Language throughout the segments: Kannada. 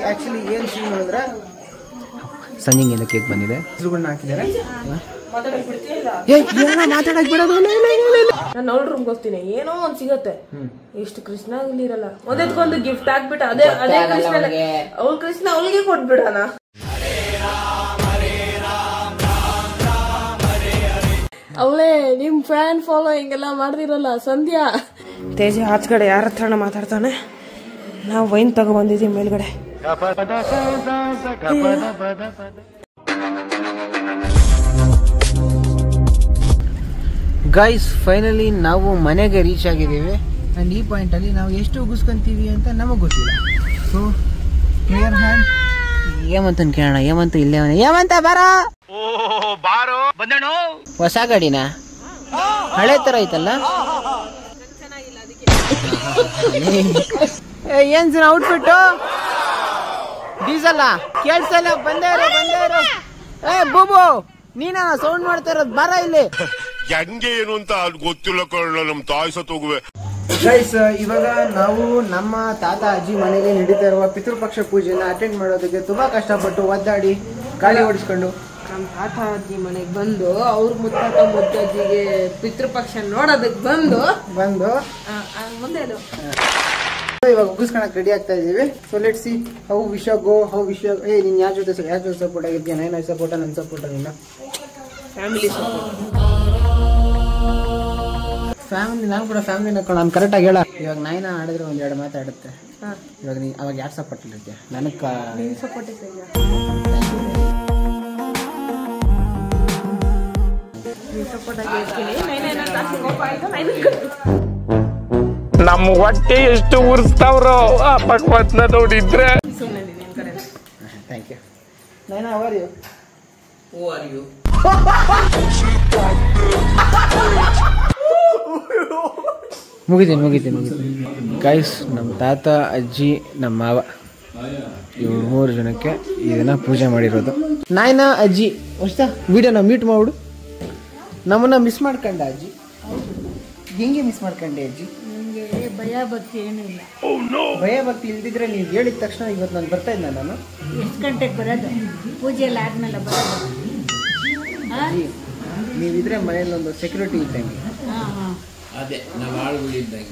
ಆಕ್ಚುಲಿ ಏನ್ ಸೀನ್ ಅಂದ್ರೆ ಸಂಜೆಗೆಲ್ಲ ಕೇಕ್ ಬಂದಿದೆ, ಹೆಸರುಗಳನ್ನ ಹಾಕಿದ್ದಾರೆ. ಮಾತಾಡಕ್ ಬಿಡೋದು. ನಾನು ಅವ್ಳ ರೂಮ್ಗೆ ಹೋಗ್ತೀನಿ, ಏನೋ ಒಂದ್ ಸಿಗತ್ತೆ. ಎಷ್ಟು ಕೃಷ್ಣ ಇರಲ್ಲ, ಒಂದೊಂದು ಗಿಫ್ಟ್ ಹಾಕ್ಬಿಟ್ಟು ಅದೇ ಕೃಷ್ಣ ಅವ್ಳ ಕೃಷ್ಣ ಅವಳಿಗೆ ಕೊಟ್ಬಿಡೋಣ. ಅವಳೇ ನಿಮ್ ಫ್ಯಾನ್ ಫಾಲೋಯಿಂಗ್ ಎಲ್ಲ ಮಾಡ್ದಿರಲ್ಲ ಸಂಧ್ಯಾ. ತೇಜ ಆಚೆಗಡೆ ಯಾರ ಹತ್ರನ ಮಾತಾಡ್ತಾನೆ. ನಾವು ವೈನ್ ತಗೋ ಬಂದಿದ್ದೀವಿ ಮೇಲ್ಗಡೆ. ಗೈಸ್ ಫೈನಲಿ ನಾವು ಮನೆಗೆ ರೀಚ್ ಆಗಿದ್ದೀವಿ. ಆ್ಯಂಡ್ ಈ ಪಾಯಿಂಟಲ್ಲಿ ನಾವು ಎಷ್ಟು ಉಗಿಸ್ಕೊಂತೀವಿ ಅಂತ ನಮಗೆ ಗೊತ್ತಿಲ್ಲ. ಸೊ ಕ್ಲಿಯರ್ ಹ್ಯಾಂಡ್ ಏಮಂತ ಕೇಳೋಣ. ಏಮಂತ ಇಲ್ಲೇ ಏಮಂತ ಬಾರೋ ಬಂದಣು. ಹೊಸ ಗಾಡಿನ ಹಳೆ ತರ ಐತಲ್ಲ. ಏನ್ ಸರ್ ಔಟ್ಫಿಟ್ ಡೀಸೆಲ್ಲ ಕೇಳ್ಸಲ್ಲ. ಬಂದೇರು ಏ ಬೂಬು ನೀನ ಸೌಂಡ್ ಮಾಡ್ತಾ ಇರೋದು, ಬರ ಇಲ್ಲಿ. ಹೆಂಗೆ ಏನು ಅಂತ ಗೊತ್ತಿಲ್ಲ ಕಣ, ನಮ್ ತಾಯಿ ಸತ್ತೋಗುವೆ. ಗೈಸ್ ಇವಾಗ ನಾವು ನಮ್ಮ ತಾತ ಅಜ್ಜಿ ಮನೆಯಲ್ಲಿ ನಡೀತಾ ಇರುವ ಪಿತೃಪಕ್ಷ ಪೂಜೆನ ಅಟೆಂಡ್ ಮಾಡೋದಕ್ಕೆ ತುಂಬಾ ಕಷ್ಟಪಟ್ಟು ಒದ್ದಾಡಿ ಗಾಳಿ ಓಡಿಸ್ಕೊಂಡು ನಮ್ಮ ತಾತ ಅಜ್ಜಿ ಮನೆಗೆ ಬಂದು ಅವ್ರ ಮುತ್ತಾತ ಮುತ್ತಜ್ಜಿಗೆ ಪಿತೃಪಕ್ಷ ನೋಡೋದಕ್ಕೆ ಬಂದು ಮುಂದೆ ಇವಾಗ ಉಗಿಸ್ಕೊಳಕ್ ರೆಡಿ ಆಗ್ತಾ ಇದೀವಿ. ಸೊ ಲೆಟ್ಸ್ ಸಿ ಹೌ ವಿಷ ಗೋ ಹೌ ವಿಷ. ನೀನ್ ಯಾವ ಜೊತೆ ಸಪೋರ್ಟ್ ಆಗಿದ್ಯಾ? ನೈನ್ ಸಪೋರ್ಟ ನನ್ನ ಸಪೋರ್ಟ ನಿನ್ನ ಫ್ಯಾಮಿಲಿ ಸಪೋರ್ಟ್. ಫ್ಯಾಮಿಲಿ ನಾನು ಕೂಡ ಫ್ಯಾಮಿಲಿ ನಡ್ಕೊಂಡು ನಾನು ಕರೆಕ್ಟಾಗಿ ಹೇಳ. ಇವಾಗ ನೈನ ಆಡಿದ್ರೆ ಒಂದೆರಡು ಮಾತಾಡುತ್ತೆ. ಇವಾಗ ನೀ ಅವಾಗ ಯಾರು ಸಪೋರ್ಟ್ ಇರುತ್ತೆ? ನನಗೆ ಸಪೋರ್ಟ್ ನಮ್ಮ ಹೊಟ್ಟೆ ಎಷ್ಟು ಉರ್ಸ್ತಾವ್ರೋ ಆ ಭಗವಂತನ ನೋಡಿದ್ರೆ. Thank you Naina. How are you? ಮುಗಿತೀನಿ. ಗೈಸ್ ನಮ್ಮ ತಾತ ಅಜ್ಜಿ ನಮ್ಮ ಮಾವ ಇವ್ರು 3 ಜನಕ್ಕೆ ಇದನ್ನ ಪೂಜೆ ಮಾಡಿರೋದು. ನಾಯ್ನ ಅಜ್ಜಿ ಅಷ್ಟ ವಿಡಿಯೋನ ಮೀಟ್ ಮಾಡ್ಬಿಡು. ನಮ್ಮನ್ನ ಮಿಸ್ ಮಾಡ್ಕೊಂಡೆ ಅಜ್ಜಿ. ಹೆಂಗೆ ಮಿಸ್ ಮಾಡ್ಕೊಂಡೆ ಅಜ್ಜಿ? ಭಯ ಭಕ್ತಿ ಏನಿಲ್ಲ. ಭಯ ಭಕ್ತಿ ಇಲ್ದಿದ್ರೆ ನೀವು ಹೇಳಿದ ತಕ್ಷಣ ಇವತ್ತು ನಾನು ಬರ್ತಾ ಇದ್ದೆ. ನಾನು ಎಷ್ಟು ಗಂಟೆಗೆ ಬರೋದು? ಪೂಜೆ ಎಲ್ಲ ಆದ್ಮೇಲೆ ಬರೋದು. ನೀವಿದ್ರೆ ಮನೇಲಿ ಒಂದು ಸೆಕ್ಯೂರಿಟಿ ಇದ್ದಂಗೆ. ಅದೇ ನಾವು ಆಳುಗಳು ಇದ್ದಂಗೆ.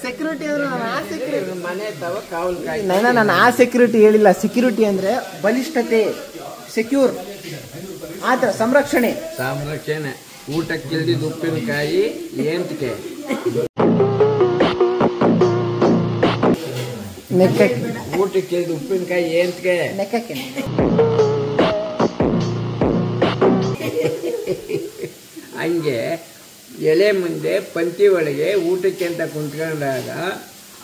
ಸೆಕ್ಯೂರಿಟಿ ಅಂದ್ರೆ ಮನೆ ತವ ಕಾವಲು ಕಾಯಿ. ನಾನು ಆ ಸೆಕ್ಯೂರಿಟಿ ಹೇಳಿಲ್ಲ. ಸೆಕ್ಯೂರಿಟಿ ಅಂದ್ರೆ ಬಲಿಷ್ಠತೆ, ಸೆಕ್ಯೂರ್, ಆತರ ಸಂರಕ್ಷಣೆ. ಊಟಕ್ಕೆ ಇಲ್ದಿದ್ದು ಉಪ್ಪಿನಕಾಯಿ ಏಂತಿಕೆ ನೆಕ್ಕಕ್ಕೆ. ಊಟಕ್ಕೆ ಇಲ್ದು ಉಪ್ಪಿನಕಾಯಿ ಏಂತಿಕೆ ನೆಕ್ಕಕ್ಕೆ. ಹಂಗೆ ಎಲೆ ಮುಂದೆ ಪಂಕ್ತಿ ಒಳಗೆ ಊಟಕ್ಕೆ ಅಂತ ಕುಂತ್ಕೊಂಡಾಗ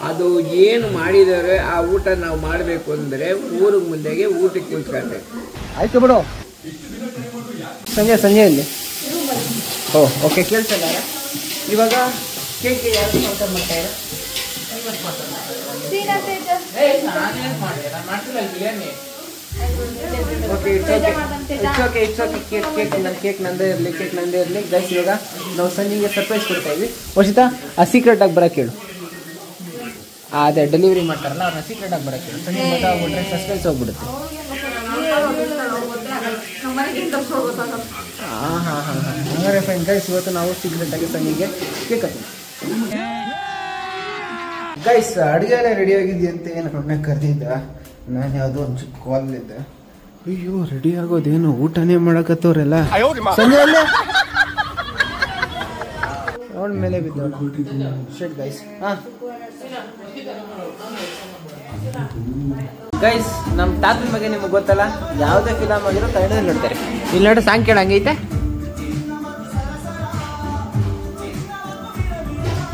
ಅದು ಏನು ಮಾಡಿದರೆ ಆ ಊಟ ನಾವು ಮಾಡಬೇಕು ಅಂದರೆ ಊರು ಮುಂದೆಗೆ ಊಟಕ್ಕೆ ಕುಂತ್ಕೊಳ್ಬೇಕು. ಆಯ್ತು ಬಿಡು. ಸಂಜೆಯಲ್ಲಿ ಓಕೆ ಕೇಳ್ತಲ್ಲ. ಇವಾಗ ಕೇಕ್ ಯಾರು ಆರ್ಡರ್ ಮಾಡ್ತಾ ಇದ್ದಾರೆ? Okay it's okay. ಕೇಕ್ ನಂದೇ ಇರಲಿ. ಗೈಸ್ ಇವಾಗ ನಾವು ಸಂಜೆಗೆ ಸರ್ಪ್ರೈಸ್ ಕೊಡ್ತಾ ಇದ್ವಿ. ವರ್ಷಿತಾ ಆ ಸೀಕ್ರೆಟ್ ಆಗಿ ಬರೋಕೆ ಹೇಳು. ಅದೇ ಡೆಲಿವರಿ ಮಾಡ್ತಾರಲ್ಲ ಅವ್ರನ್ನ ಸೀಕ್ರೆಟ್ ಆಗಿ ಬರೋಕೆ ಹೇಳು. ಸಂಜೆ ಗೊತ್ತಾಗ್ಬಿಟ್ರೆ ಸಸ್ಪೆನ್ಸ್ ಹೋಗ್ಬಿಡುತ್ತೆ. ಹಾಗಾದ್ರೆ ಫೈನ್ ಗೈಸ್, ಇವತ್ತು ನಾವು ಸೀಕ್ರೆಟ್ ಆಗಿ ಸಂಜೆಗೆ ಕೇಕ್ ಹಾಕೋಣ. ಗೈಸ್ ಅಡುಗೆ ಎಲ್ಲ ರೆಡಿ ಆಗಿದ್ದೆ ಅಂತ ಏನು ಹೊರಗೆ ಕರೆದಿದ್ದ. ನಾನು ಯಾವುದೋ ಒಂದು ಚಿಕ್ಕ ಕಾಲಲ್ಲಿದ್ದೆ. ಅಯ್ಯೋ ರೆಡಿ ಆಗೋದೇನು ಊಟನೇ ಮಾಡಕತ್ತವ್ರೆಲ್ಲ. ಸಂಜೆಯಲ್ಲೇ ಅವಳ ಮೇಲೆ ಬಿದ್ದವಳ ಶೆಟ್ ಗೈಸ್. ಗೈಸ್ ನಮ್ಮ ತಾತನ ಬಗ್ಗೆ ನಿಮ್ಗೆ ಗೊತ್ತಲ್ಲ, ಯಾವುದೇ ಫಿಲಮ್ ಆಗಿರೋ ಕನ್ನಡದಲ್ಲಿ ನೋಡ್ತಾರೆ. ಇಲ್ಲಿ ನೋಡಿ ಸಾಂಗ್ ಕೇಳ ಹಂಗೈತೆ.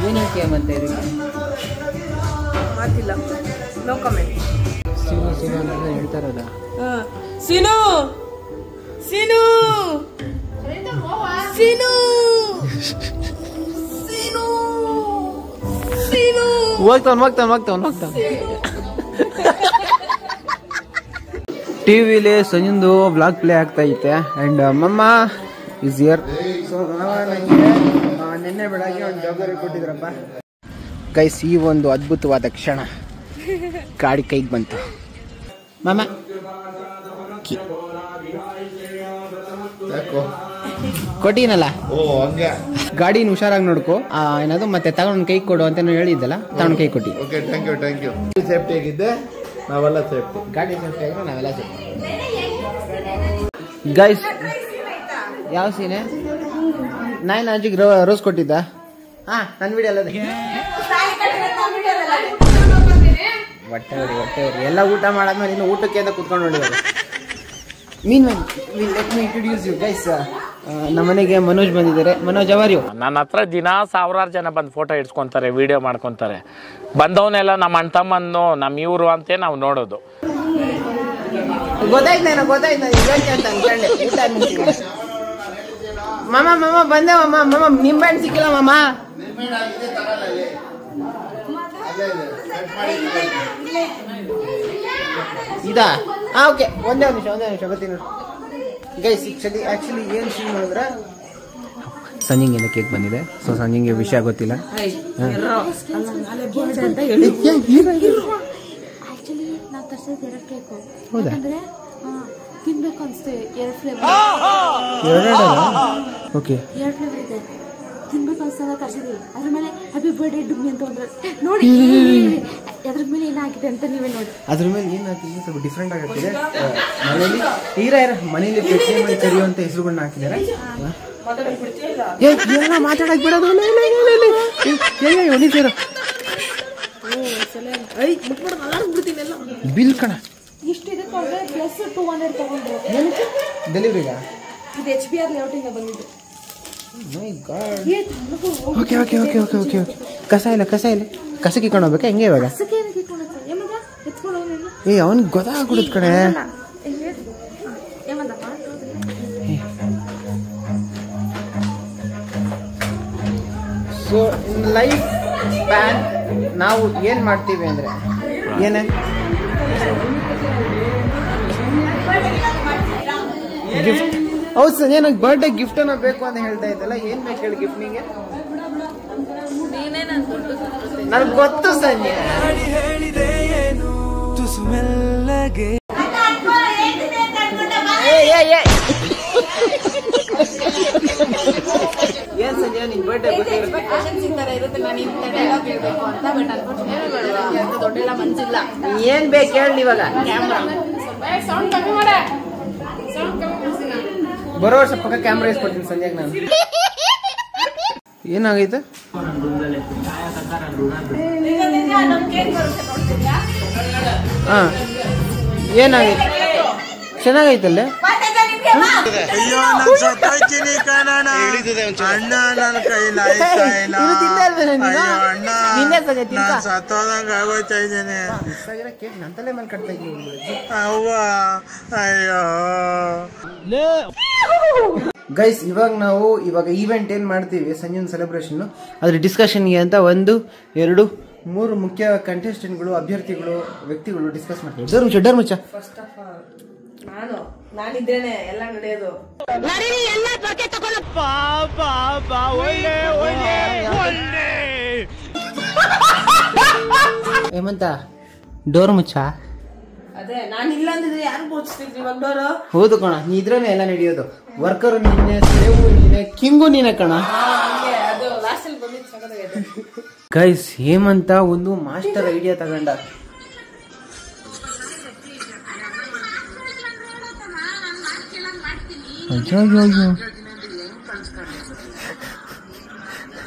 ಏನು ಹೇಳ್ತೀಯ ಮತ್ತೆ ಇದಕ್ಕೆ? ಮಾತಿಲ್ಲ, ನೋ ಕಮೆಂಟ್. ಸೀನು ಅಂತ ಹೇಳ್ತಾ ಇರೋದ. ಸೀನು ಸೀನು ಸೀನು ಸೀನು ಸೀನು ಹೋಗ್ತಾವ. ಟಿವಿಲಿ ಸಂಜೆಂದು ಬ್ಲಾಗ್ ಪ್ಲೇ ಆಗ್ತಾ ಐತೆ. ಅಂಡ್ ಮಮ್ಮ ಇಸ್ ಹಿಯರ್. ಸೊ ನನಗೆ ನಿನ್ನೆ ಬೆಳಗ್ಗೆ ಒಂದು ಜವಾಬ್ದಾರಿ ಕೊಟ್ಟಿದ್ರಪ್ಪ ಗೈಸ್. ಈ ಒಂದು ಅದ್ಭುತವಾದ ಕ್ಷಣ ಗಾಡಿ ಕೈಗೆ ಬಂತು. ಮಾಮ ಕೊಟ್ಟಿನಲ್ಲ, ಗಾಡಿನ ಹುಷಾರಾಗಿ ನೋಡ್ಕೊ. ಏನದು ಮತ್ತೆ ತಗೊಂಡ್ ಕೈ ಕೊಡು ಅಂತ ಹೇಳಿದ್ದಲ್ಲ, ತಗೊಂಡ್ ಕೈ ಕೊಟ್ಟಿ. Thank you. ಸೇಫ್ಟಿ ಆಗಿದ್ದೆ, ನಾವೆಲ್ಲ ಸೇಫ್ಟಿ. ಗಾಡಿ ಸೇಫ್ಟಿ ಆಗಿದ್ರೆ ನಾವೆಲ್ಲ ಸೇಫ್ಟಿ. ಗೈಸ್ ಯಾವ ಸೀನೆ? ನಾನು ಅಜ್ಜಿಗೆ ರೋಸ್ ಕೊಟ್ಟಿದ್ದ. ಹಾ, ನನ್ನ ವಿಡಿಯೋ ಅಲ್ಲದೆ ಹೊಟ್ಟೆ ಎಲ್ಲ ಊಟ ಮಾಡಾದ್ಮೇಲೆ ಇನ್ನು ಊಟಕ್ಕೆ ಅಂತ ಕುತ್ಕೊಂಡು ನೋಡಿದ್ದಾರೆ. Let me introduce you guys. ನಮ್ಮನೆಗೆ ಮನೋಜ್ ಬಂದಿದ್ದಾರೆ. ಮನೋಜ್ ಅವರು ನನ್ನ ಹತ್ರ ದಿನ ಸಾವಿರಾರು ಜನ ಬಂದು ಫೋಟೋ ಇಡ್ಸ್ಕೊಂತಾರೆ, ವಿಡಿಯೋ ಮಾಡ್ಕೊಂತಾರೆ. ಬಂದವನ್ನೆಲ್ಲ ನಮ್ಮ ಅಣ್ಣ ತಮ್ಮನ್ನು ನಮ್ಮ ಇವರು ಅಂತ ನಾವು ನೋಡೋದು. ಗೊತ್ತಾಯ್ತು ಅಂತ ಅನ್ಕೊಂಡೆ. ಊಟ ಮಾಮ ಬಂದೇವಮ್ಮ. ಮಾಮ ನಿಂಬೆಹಣ್ಣು ಸಿಕ್ಕಿಲ್ಲ ಮಾಮ. ಇದಾ? ಓಕೆ, ಒಂದೇ ನಿಮಿಷ ಬರ್ತೀನಿ ಗೈಸ್. ಆಕ್ಚುಲಿ ಏನು ಸೀನ್ ನೋಡಿದ್ರೆ ಸಂಜಿಂಗೆ ಕೇಕ್ ಬಂದಿದೆ. ಸೊ ಸಂಜಿಂಗೆ ವಿಷಯ ಗೊತ್ತಿಲ್ಲ. ಹೌದಾ? ತಿನ್ಬೇಕು ಅನ್ಸ್ತೇವೆ. 2 ಫ್ಲೇವರ್ ಓಕೆ, 2 ಫ್ಲೇವರ್ ಇದೆ. ತಿನ್ಬೇಕು ಅನ್ಸ್ತದ ಕರ್ಸಿದೀವಿ. ಅದ್ರ ಮೇಲೆ ಹ್ಯಾಪಿ ಬರ್ಡೇ ಡುಮ್ಮಿ ಅಂತ ಒಂದು ನೋಡಿ. ಅದ್ರ ಮೇಲೆ ಏನಾಗಿದೆ ಅಂತ ನೀವೇ ನೋಡಿ. ಅದ್ರ ಮೇಲೆ ಏನಾಗ್ತಿದೆ ಸ್ವಲ್ಪ ಡಿಫ್ರೆಂಟ್ ಆಗಿರ್ತಿದೆ. ಮನೇಲಿ ಮನೇಲಿ ಪೆಟ್ಟಿ ಕರಿಯುವಂತ ಹೆಸರುಗಳನ್ನ ಹಾಕಿದ್ದಾರೆ. ಮಾತಾಡಕ್ ಬಿಡೋದು ಬಿಲ್ ಕಣ. ಇಷ್ಟು ಇದಕ್ಕೆ ಪ್ಲಸ್ 200 ತಗೊಂಡ್ರು. ಡೆಲಿವರಿಗ? ಇದು HBR ಲೇಔಟಿಂದ ಬಂದಿದ್ದು. ಓಕೆ. ಕಸ ಇಲ್ಲ ಕಸಕ್ಕೆ ಕೊಂಡೋಗ್ಬೇಕಾ ಹೆಂಗೆ ಇವಾಗ? ಅವನಿಗೆ ಗೊತ್ತಾಗ್ಬಿಡುತ್ತ ಕಡೆ. ಸೊ ಲೈಫ್ ಪ್ಯಾನ್ ನಾವು ಏನ್ ಮಾಡ್ತೀವಿ ಅಂದ್ರೆ ಏನೇ ಗಿಫ್ಟ್. ಹೌದು ಸರ್, ಏನಕ್ಕೆ ಬರ್ಡೇ ಗಿಫ್ಟ್ ಅನ್ನೋ ಬೇಕು ಅಂತ ಹೇಳ್ತಾ ಇದ್ದಲ್ಲ. ಏನ್ ಬೇಕು ಹೇಳಿ ಗಿಫ್ಟ್ ನಿಂಗೆ? ನನಗೆ ಗೊತ್ತು ಸಂಜೆ. ಏನ್ ಸಂಜೆ ನಿನ್ ಬರ್ಡೇ ಏನ್ ಬೇಕು ಹೇಳಿ ಇವಾಗ? ಬರೋ ವರ್ಷ ಪಕ್ಕ ಕ್ಯಾಮ್ರಾ ಇಸ್ಕೊಡ್ತೀನಿ ಸಂಜೆಗೆ ನಾನು. ಏನಾಗೈತೆ? ಹಾ, ಏನಾಗೈತೆ? ಚೆನ್ನಾಗೈತಲ್ಲೇ. ನಂತಲೇ ಮೇಲೆ ಕಟ್ತಾ ಇದ್ದೀನಿ. ಗೈಸ್, ಇವಾಗ ಈವೆಂಟ್ ಏನ್ ಮಾಡ್ತೀವಿ, ಸಂಜೆ ಸೆಲೆಬ್ರೇಷನ್, ಅದ್ರ ಡಿಸ್ಕಷನ್ಗೆ ಅಂತ 1, 2, 3 ಮುಖ್ಯ ಕಂಟೆಸ್ಟೆಂಟ್ಗಳು, ಅಭ್ಯರ್ಥಿಗಳು, ವ್ಯಕ್ತಿಗಳು ಡಿಸ್ಕಸ್ ಮಾಡ್ತೀವಿ. ಡರ್ ಮುಚ್ಚ. ಫಸ್ಟ್ ಆಫ್ ಆಲ್ ನಾನಿದ್ದೇನೆ ಎಲ್ಲ ನಡೆಯೋದು. ಹೇಮಂತ ಡೋರ್ ಮುಚ್ಚ. ಅದೇ ನಾನಿಲ್ಲ ಅಂದಿದ್ರೆ ಯಾರು ಮುಚ್ತಿದ್ರಿ ಇವಾಗ ಡೋರು? ಹೌದು ಕಣ, ನೀ ಇದ್ರೇನೆ ಎಲ್ಲ ನಡೆಯೋದು. ವರ್ಕರ್ ನೀನೆ, ಸೇವು ನೀನೆ, ಕಿಂಗು ನೀನೆ ಕಣ. ಅದು ಲಾಸ್ಟ್ ಅಲ್ಲಿ ಬಂದಿದ್ದು ಸಕತ್ತಾಗಿದೆ. ಗೈಸ್, ಹೇಮಂತ ಒಂದು ಮಾಸ್ಟರ್ ಐಡಿಯಾ ತಗೊಂಡ. ಅಯ್ಯೋ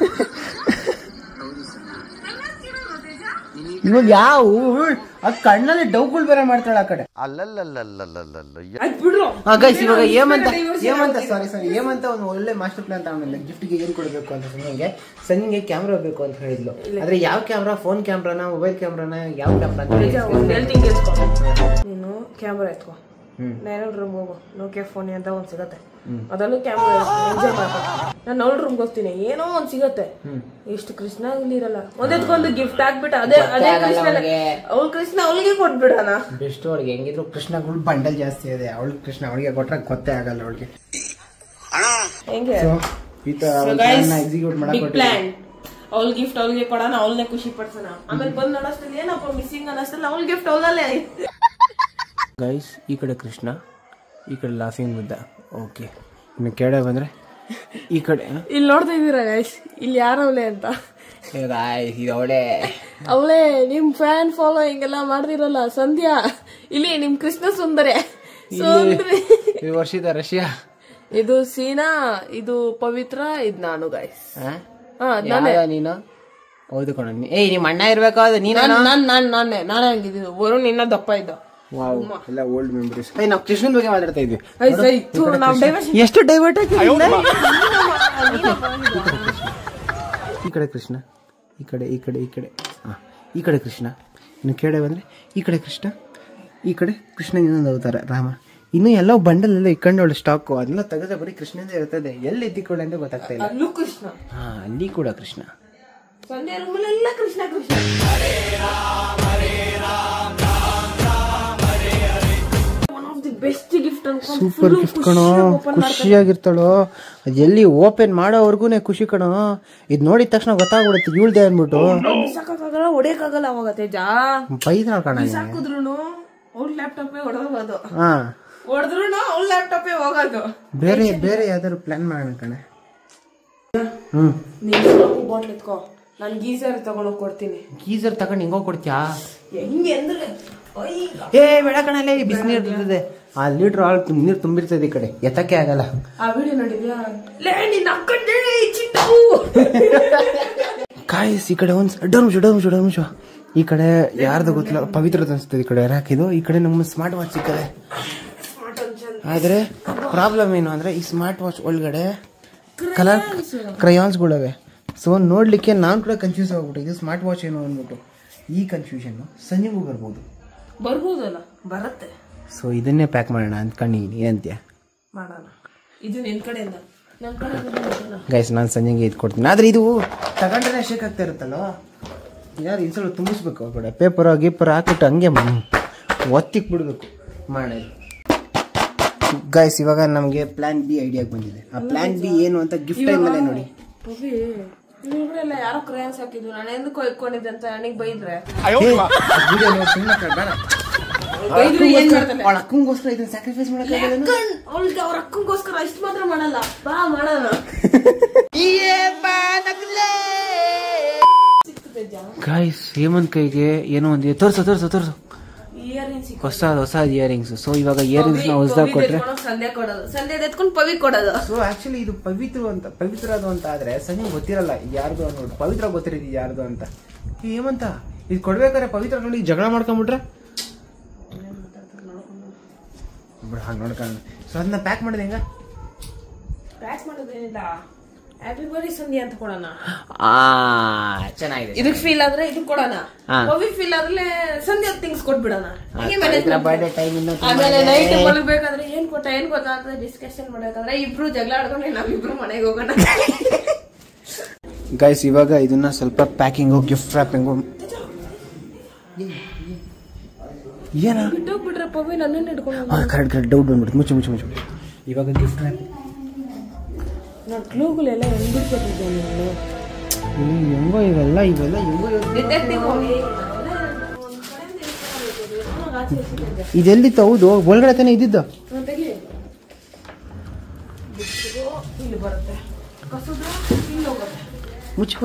ಇವಾಗ ಯಾವ ಆ ಕಣ್ಣಲ್ಲಿ ಡೌಗಳು ಬೇರೆ ಮಾಡ್ತಾಳೆ ಆ ಕಡೆ. ಗೈಸ್, ಇವಾಗ ಹೇಮಂತ ಒಂದು ಒಳ್ಳೆ ಮಾಸ್ಟರ್ ಪ್ಲಾನ್ ತಗೊಂಡಿಲ್ಲ. ಗಿಫ್ಟ್ಗೆ ಏನ್ ಕೊಡಬೇಕು ಅಂತ ಸಂಜೆಗೆ ಕ್ಯಾಮ್ರಾ ಬೇಕು ಅಂತ ಹೇಳಿದ್ಲು. ಆದ್ರೆ ಯಾವ ಕ್ಯಾಮ್ರಾ? ಫೋನ್ ಕ್ಯಾಮ್ರಾನ, ಮೊಬೈಲ್ ಕ್ಯಾಮ್ರಾನ, ಯಾವ ಕ್ಯಾಮ್ರಾ ಅಂತ? ನೀನು ಕ್ಯಾಮ್ರಾ ಎತ್ಕೋ, ನಾನು ರೂಮ್ ಹೋಗು, ನೋಕಿಯಾ ಫೋನ್ ಅಂತ ಒಂದ್ ಸಿಗತ್ತೆ, ಅದನ್ನು ಕ್ಯಾಮ್ರಾ ಎಂಜಾಯ್ ಮಾಡ್ಬೇಕು. ನಾನು ಅವಳ ರೂಮ್ಗೆ ಹೋಗ್ತೀನಿ, ಏನೋ ಒಂದ್ ಸಿಗತ್ತೆ. ಎಷ್ಟು ಕೃಷ್ಣ ಇರಲ್ಲ, ಒಂದೆತ್ಕೊಂದು ಗಿಫ್ಟ್ ಹಾಕ್ಬಿಟ್ಟು ಅದೇ ಕೃಷ್ಣ ಅವಳು ಕೃಷ್ಣ ಅವಳಿಗೆ ಕೊಟ್ಬಿಡೋಣ. ಬೆಸ್ಟ್. ಅವಳಿಗೆ ಹೆಂಗಿದ್ರು ಕೃಷ್ಣಗಳು ಬಂಡಲ್ ಜಾಸ್ತಿ ಇದೆ. ಅವಳು ಕೃಷ್ಣ ಅವಳಿಗೆ ಕೊಟ್ರೆ ಗೊತ್ತೇ ಆಗಲ್ಲ ಅವಳಿಗೆ. ಹೆಂಗೆ ಎಕ್ಸಿಕ್ಯೂಟ್ ಬಿಗ್ ಪ್ಲಾನ್. ಅವಳ ಗಿಫ್ಟ್ ಅವಳಿಗೆ ಕೊಡೋಣ, ಅವಳನ್ನೇ ಖುಷಿ ಪಡ್ಸೋಣ. ಆಮೇಲೆ ಬಂದ್ ನೋಡೋಷ್ಟಲ್ಲಿ ಏನಪ್ಪ ಮಿಸ್ಸಿಂಗ್ ಅನ್ನೋಷ್ಟಲ್ಲ ಅವಳ ಗಿಫ್ಟ್ ಅವಳಲ್ಲೇ. ಗೈಸ್ ಈ ಕಡೆ ಕೃಷ್ಣ, ಈ ಕಡೆ ಲಾಫಿಂಗ್ ಬುದ್ಧ. ಓಕೆ, ಇನ್ನು ಕೆಳಗೆ ಬಂದ್ರೆ ಈ ಕಡೆ ಇಲ್ಲಿ ನೋಡ್ತಾ ಇದೀರಾ ಗೈಸ್, ಇಲ್ಲಿ ಯಾರವಳೆ ಅಂತ. ಅವಳೇ ನಿಮ್ ಫ್ಯಾನ್ ಫಾಲೋಯಿಂಗ್ ಎಲ್ಲ ಮಾಡ್ದಿರಲ್ಲ ಸಂಧ್ಯಾ. ಇಲ್ಲಿ ನಿಮ್ ಕೃಷ್ಣ ಸುಂದರಿ. ವರ್ಷದ ರಷ್ಯಾ, ಇದು ಸೀನಾ, ಇದು ಪವಿತ್ರ, ಇದು ನಾನು ಗೈಸ್. ನೀನು ಹೌದು ಕಣ. ಏಯ್ ನಿಮ್ಮ ಅಣ್ಣ ಇರ್ಬೇಕಾದ ನೀನು. ನಾನೇ ಹಂಗಿದ್ದು. ವರುಣ್ ಇನ್ನ ದಪ್ಪ ಇದ್ದ. ಎಲ್ಲ ಓಲ್ಡ್ ಮೆಮೊರೀಸ್. ನಾವು ಕೃಷ್ಣನ್ ಬಗ್ಗೆ ಮಾತಾಡ್ತಾ ಇದ್ವಿ. ಎಷ್ಟು ಡೈವರ್ಟ್ ಆಗಿ. ಈ ಕಡೆ ಕೃಷ್ಣ, ಈ ಕಡೆ ಈ ಕಡೆ ಈ ಕಡೆ ಈ ಕಡೆ ಕೃಷ್ಣ. ಇನ್ನು ಕೆಳಗೆ ಬಂದ್ರೆ ಈ ಕಡೆ ಕೃಷ್ಣ, ಈ ಕಡೆ ಕೃಷ್ಣ ಇನ್ನೊಂದು ಅವತಾರ ರಾಮ. ಇನ್ನು ಎಲ್ಲ ಬಂಡಲ್ ಎಲ್ಲ ಇಕ್ಕೊಂಡವಳು ಸ್ಟಾಕು, ಅದೆಲ್ಲ ತೆಗೆದ ಬರೀ ಕೃಷ್ಣಂದೇ ಇರ್ತದೆ. ಎಲ್ಲಿ ಎತ್ತಿಕೊಳ್ಳಿ ಅಂತ ಗೊತ್ತಾಗ್ತಾ ಇಲ್ಲ. ಅಲ್ಲೂ ಕೃಷ್ಣ, ಅಲ್ಲಿ ಕೂಡ ಕೃಷ್ಣ. ಸಂಧ್ಯಾ ರೂಮಲ್ಲೆಲ್ಲ Krishna Krishna. Best gift. Super gift ಕಣೋ, ಖುಷಿಯಾಗಿರ್ತಾಳೋ. ಅದು ಎಲ್ಲಿ ಓಪನ್ ಮಾಡೋವರ್ಗು ಖುಷಿ ಕಣೋ. ಇದ್ ನೋಡಿದ ತಕ್ಷಣ ಗೊತ್ತಾಗ್ಬಿಡುತ್ತೆ ಇವಳ್ದೆ ಅನ್ಬಿಟ್ಟು. ಸಾಕಾಗಲ್ಲ, ಹೊಡೆಯಕ್ಕಾಗಲ್ಲ. ಅವಾಗ ತೇಜ ಬೈದ ಕಣ, ಸಾಕುದ್ರು ಅವ್ರ ಲ್ಯಾಪ್ಟಾಪೇ ಹೊಡೆದೋಗೋದು. ಹೊಡೆದ್ರು ಅವ್ರ ಲ್ಯಾಪ್ಟಾಪೇ ಹೋಗೋದು. ಬೇರೆ ಬೇರೆ ಯಾವ್ದಾದ್ರು ಪ್ಲಾನ್ ಮಾಡೋಣ ಕಣೆ. ಬಾಟ್ಲ್ ಎತ್ಕೋ, ನಾನು ಗೀಸರ್ ತಗೊಂಡೋಗಿ ಕೊಡ್ತೀನಿ. ಗೀಸರ್ ತಗೊಂಡು ಹಿಂಗೋ ಕೊಡ್ತೀಯಾ? ಹೆಂಗೆ ಅಂದ್ರೆ ಏ ಬೇಡ ಕಣಲೆ, ಬಿಸಿನೀರ್ ಇರ್ತದೆ. ಆ ಲೀಟ್ರ್ ಹಾಲು ನೀರು ತುಂಬಿರ್ತದೆ, ಈ ಕಡೆ ಎತ್ತಕ್ಕೆ ಆಗಲ್ಲ. ಆ ವಿಡಿಯೋ ನೋಡಿದ್ಯಾ? ಕಾಯಿಸ್ ಈ ಕಡೆ ಒಂದ್ ಡೋರ್ಮಿಷ ಈ ಕಡೆ ಯಾರ್ದು ಗೊತ್ತಿಲ್ಲ, ಪವಿತ್ರ ಅನ್ಸ್ತದೆ. ಈ ಕಡೆ ಹಾಕಿದ್ದು, ಈ ಕಡೆ ನಮ್ಮ ಸ್ಮಾರ್ಟ್ ವಾಚ್ ಸಿಕ್ಕದೆ. ಆದ್ರೆ ಪ್ರಾಬ್ಲಮ್ ಏನು ಅಂದ್ರೆ ಈ ಸ್ಮಾರ್ಟ್ ವಾಚ್ ಒಳಗಡೆ ಕಲರ್ ಕ್ರಯಾನ್ಸ್ಗಳವೆ. ಸೊ ನೋಡ್ಲಿಕ್ಕೆ ನಾನು ಕೂಡ ಕನ್ಫ್ಯೂಸ್ ಆಗ್ಬಿಟ್ಟು ಇದು ಸ್ಮಾರ್ಟ್ ವಾಚ್ ಏನು ಅಂದ್ಬಿಟ್ಟು. ಈ ಕನ್ಫ್ಯೂಷನ್ ಸಂಜೆಗೂ ಬರ್ಬೋದಲ್ಲ, ಬರುತ್ತೆ. ಸೊ ಇದನ್ನೇ ಪ್ಯಾಕ್ ಮಾಡೋಣ ಅಂದ್ಕೊಂಡಿದ್ದೀನಿ. ಏನಂತೀಯ? ಮಾಡೋಣ. ಇದು ನಿನ್ ಕಡೆಯಿಂದ, ನನ್ನ ಕಡೆ ಗೈಸ್ ನಾನು ಸಂಜೆಗೆ ಇದು ಕೊಡ್ತೀನಿ. ಆದ್ರೆ ಇದು ತಗೊಂಡ್ರೆ ಶೇಕ್ ಆಗ್ತಾ ಇರುತ್ತಲ್ಲ, ಯಾರು ಇನ್ಸಲ ತುಂಬಿಸ್ಬೇಕು. ಆ ಕಡೆ ಪೇಪರ್ ಗೀಪರ್ ಹಾಕ್ಬಿಟ್ಟು ಹಂಗೆ ಒತ್ತಿಕ್ ಬಿಡ್ಬೇಕು ಮಾಡಿ. ಗೈಸ್ ಇವಾಗ ನಮಗೆ ಪ್ಲಾನ್ ಬಿ ಐಡಿಯಾಗೆ ಬಂದಿದೆ. ಆ ಪ್ಲಾನ್ ಬಿ ಏನು ಅಂತ ಗಿಫ್ಟ್ ಟೈಮಲ್ಲೇ ನೋಡಿ. ಇವ್ರೆಲ್ಲ ಯಾರೋ ಕ್ರಯಾನ್ಸ್ ಹಾಕಿದ್ರು, ನಾನು ಎಂದಕ್ಕೂ ಇಟ್ಕೊಂಡಿದ್ದೆ ಅಂತ ನನಗೆ ಬೈದ್ರೆ ಅವಳ ಅಕ್ಕಂಗೋಸ್ಕರ ಇದನ್ನ ಸ್ಯಾಕ್ರಿಫೈಸ್ ಮಾಡಕ್ಕಾಗಲ್ಲ. ಅವ್ರ ಅಕ್ಕಂಗೋಸ್ಕರ ಇಷ್ಟು ಮಾತ್ರ ಮಾಡಲ್ಲ, ಬಾ ಮಾಡೋಣ. ಗಾಯ್ಸ್ ಹೇಮಂತ್ ಕೈಗೆ ಏನೋ ಒಂದು ತೋರ್ಸು ಹೊಸ ಇಯರಿಂಗ್ಸ್. ಸೊ ಇವಾಗ ಇಯರಿಂಗ್ಸ್ ನ ಹೊಸದಾಗಿ ಕೊಟ್ರೆ ಸಂಧ್ಯಾ ಕೊಡೋದು, ಸಂಧ್ಯಾ ಎತ್ಕೊಂಡು ಪವಿ ಕೊಡೋದು. ಸೊ ಆಕ್ಚುಲಿ ಇದು ಪವಿತ್ರದು ಅಂತ ಆದ್ರೆ ಸಂಜೆ ಗೊತ್ತಿರಲ್ಲ ಯಾರ್ದು ಅನ್ನೋದು. ಪವಿತ್ರ ಗೊತ್ತಿರೋದು ಯಾರ್ದು ಅಂತ. ಹೇಮಂತ ಇದು ಕೊಡ್ಬೇಕಾದ್ರೆ ಪವಿತ್ರ ನೋಡಿ ಜಗಳ ಮಾಡ್ಕೊಂಡ್ಬಿಟ್ರೆ ಹಾಗೆ ನೋಡ್ಕೊಂಡು. ಸೊ ಅದನ್ನ ಪ್ಯಾಕ್ ಮಾಡೋದು ಹೆಂಗ? ಪ್ಯಾಕ್ ಮಾಡೋದೇನಿಲ್ಲ, ಹ್ಯಾಪಿ ಬರ್ಡೇ ಸಂಧ್ಯಾ ಅಂತ ಕೊಡೋಣ. ಚೆನ್ನಾಗಿದೆ. ಇದಕ್ ಫೀಲ್ ಆದ್ರೆ ಇದು ಕೊಡೋಣ, ಪವಿ ಫೀಲ್ ಆದ್ರೆ ಸಂಧ್ಯಾ ಥಿಂಗ್ಸ್ ಕೊಟ್ಬಿಡೋಣ. ಆಮೇಲೆ ನೈಟ್ ಮಲಗಬೇಕಾದ್ರೆ ಏನ್ ಗೊತ್ತಾ ಅಂತ ಡಿಸ್ಕಷನ್ ಮಾಡ್ಬೇಕಾದ್ರೆ ಇಬ್ರು ಜಗಳ ಆಡ್ಕೊಂಡ್ರೆ ನಾವಿಬ್ರು ಮನೆಗೆ ಹೋಗೋಣ. ಗೈಸ್ ಇವಾಗ ಇದನ್ನ ಸ್ವಲ್ಪ ಪ್ಯಾಕಿಂಗು ಗಿಫ್ಟ್ ರ್ಯಾಪಿಂಗು ಏನ ಬಿಟ್ಟೋಗ್ಬಿಟ್ರೆ ಪವಿ ನನ್ನನ್ನು ಹಿಡ್ಕೊಂಡು ಕರೆಕ್ಟ್ ಡೌಟ್ ಬಂದ್ಬಿಡ್ತು. ಮುಚ್ಚು ಇವಾಗ ಗಿಫ್ಟ್ ರ್ಯಾಪ್ ನಾನು ಕ್ಲೂಗಳೆಲ್ಲ ಹೆಂಗ್ಬಿಡ್ತಿದ್ದೆ ನಾನು. ಹೆಂಗೋ ಇವೆಲ್ಲ ಇದೆಲ್ಲಿತ್ತು? ಹೌದು ಒಳಗಡೆ ತಾನೇ ಇದ್ದಿದ್ದು. ಇಲ್ಲಿ ಬರುತ್ತೆ, ಮುಚ್ಚು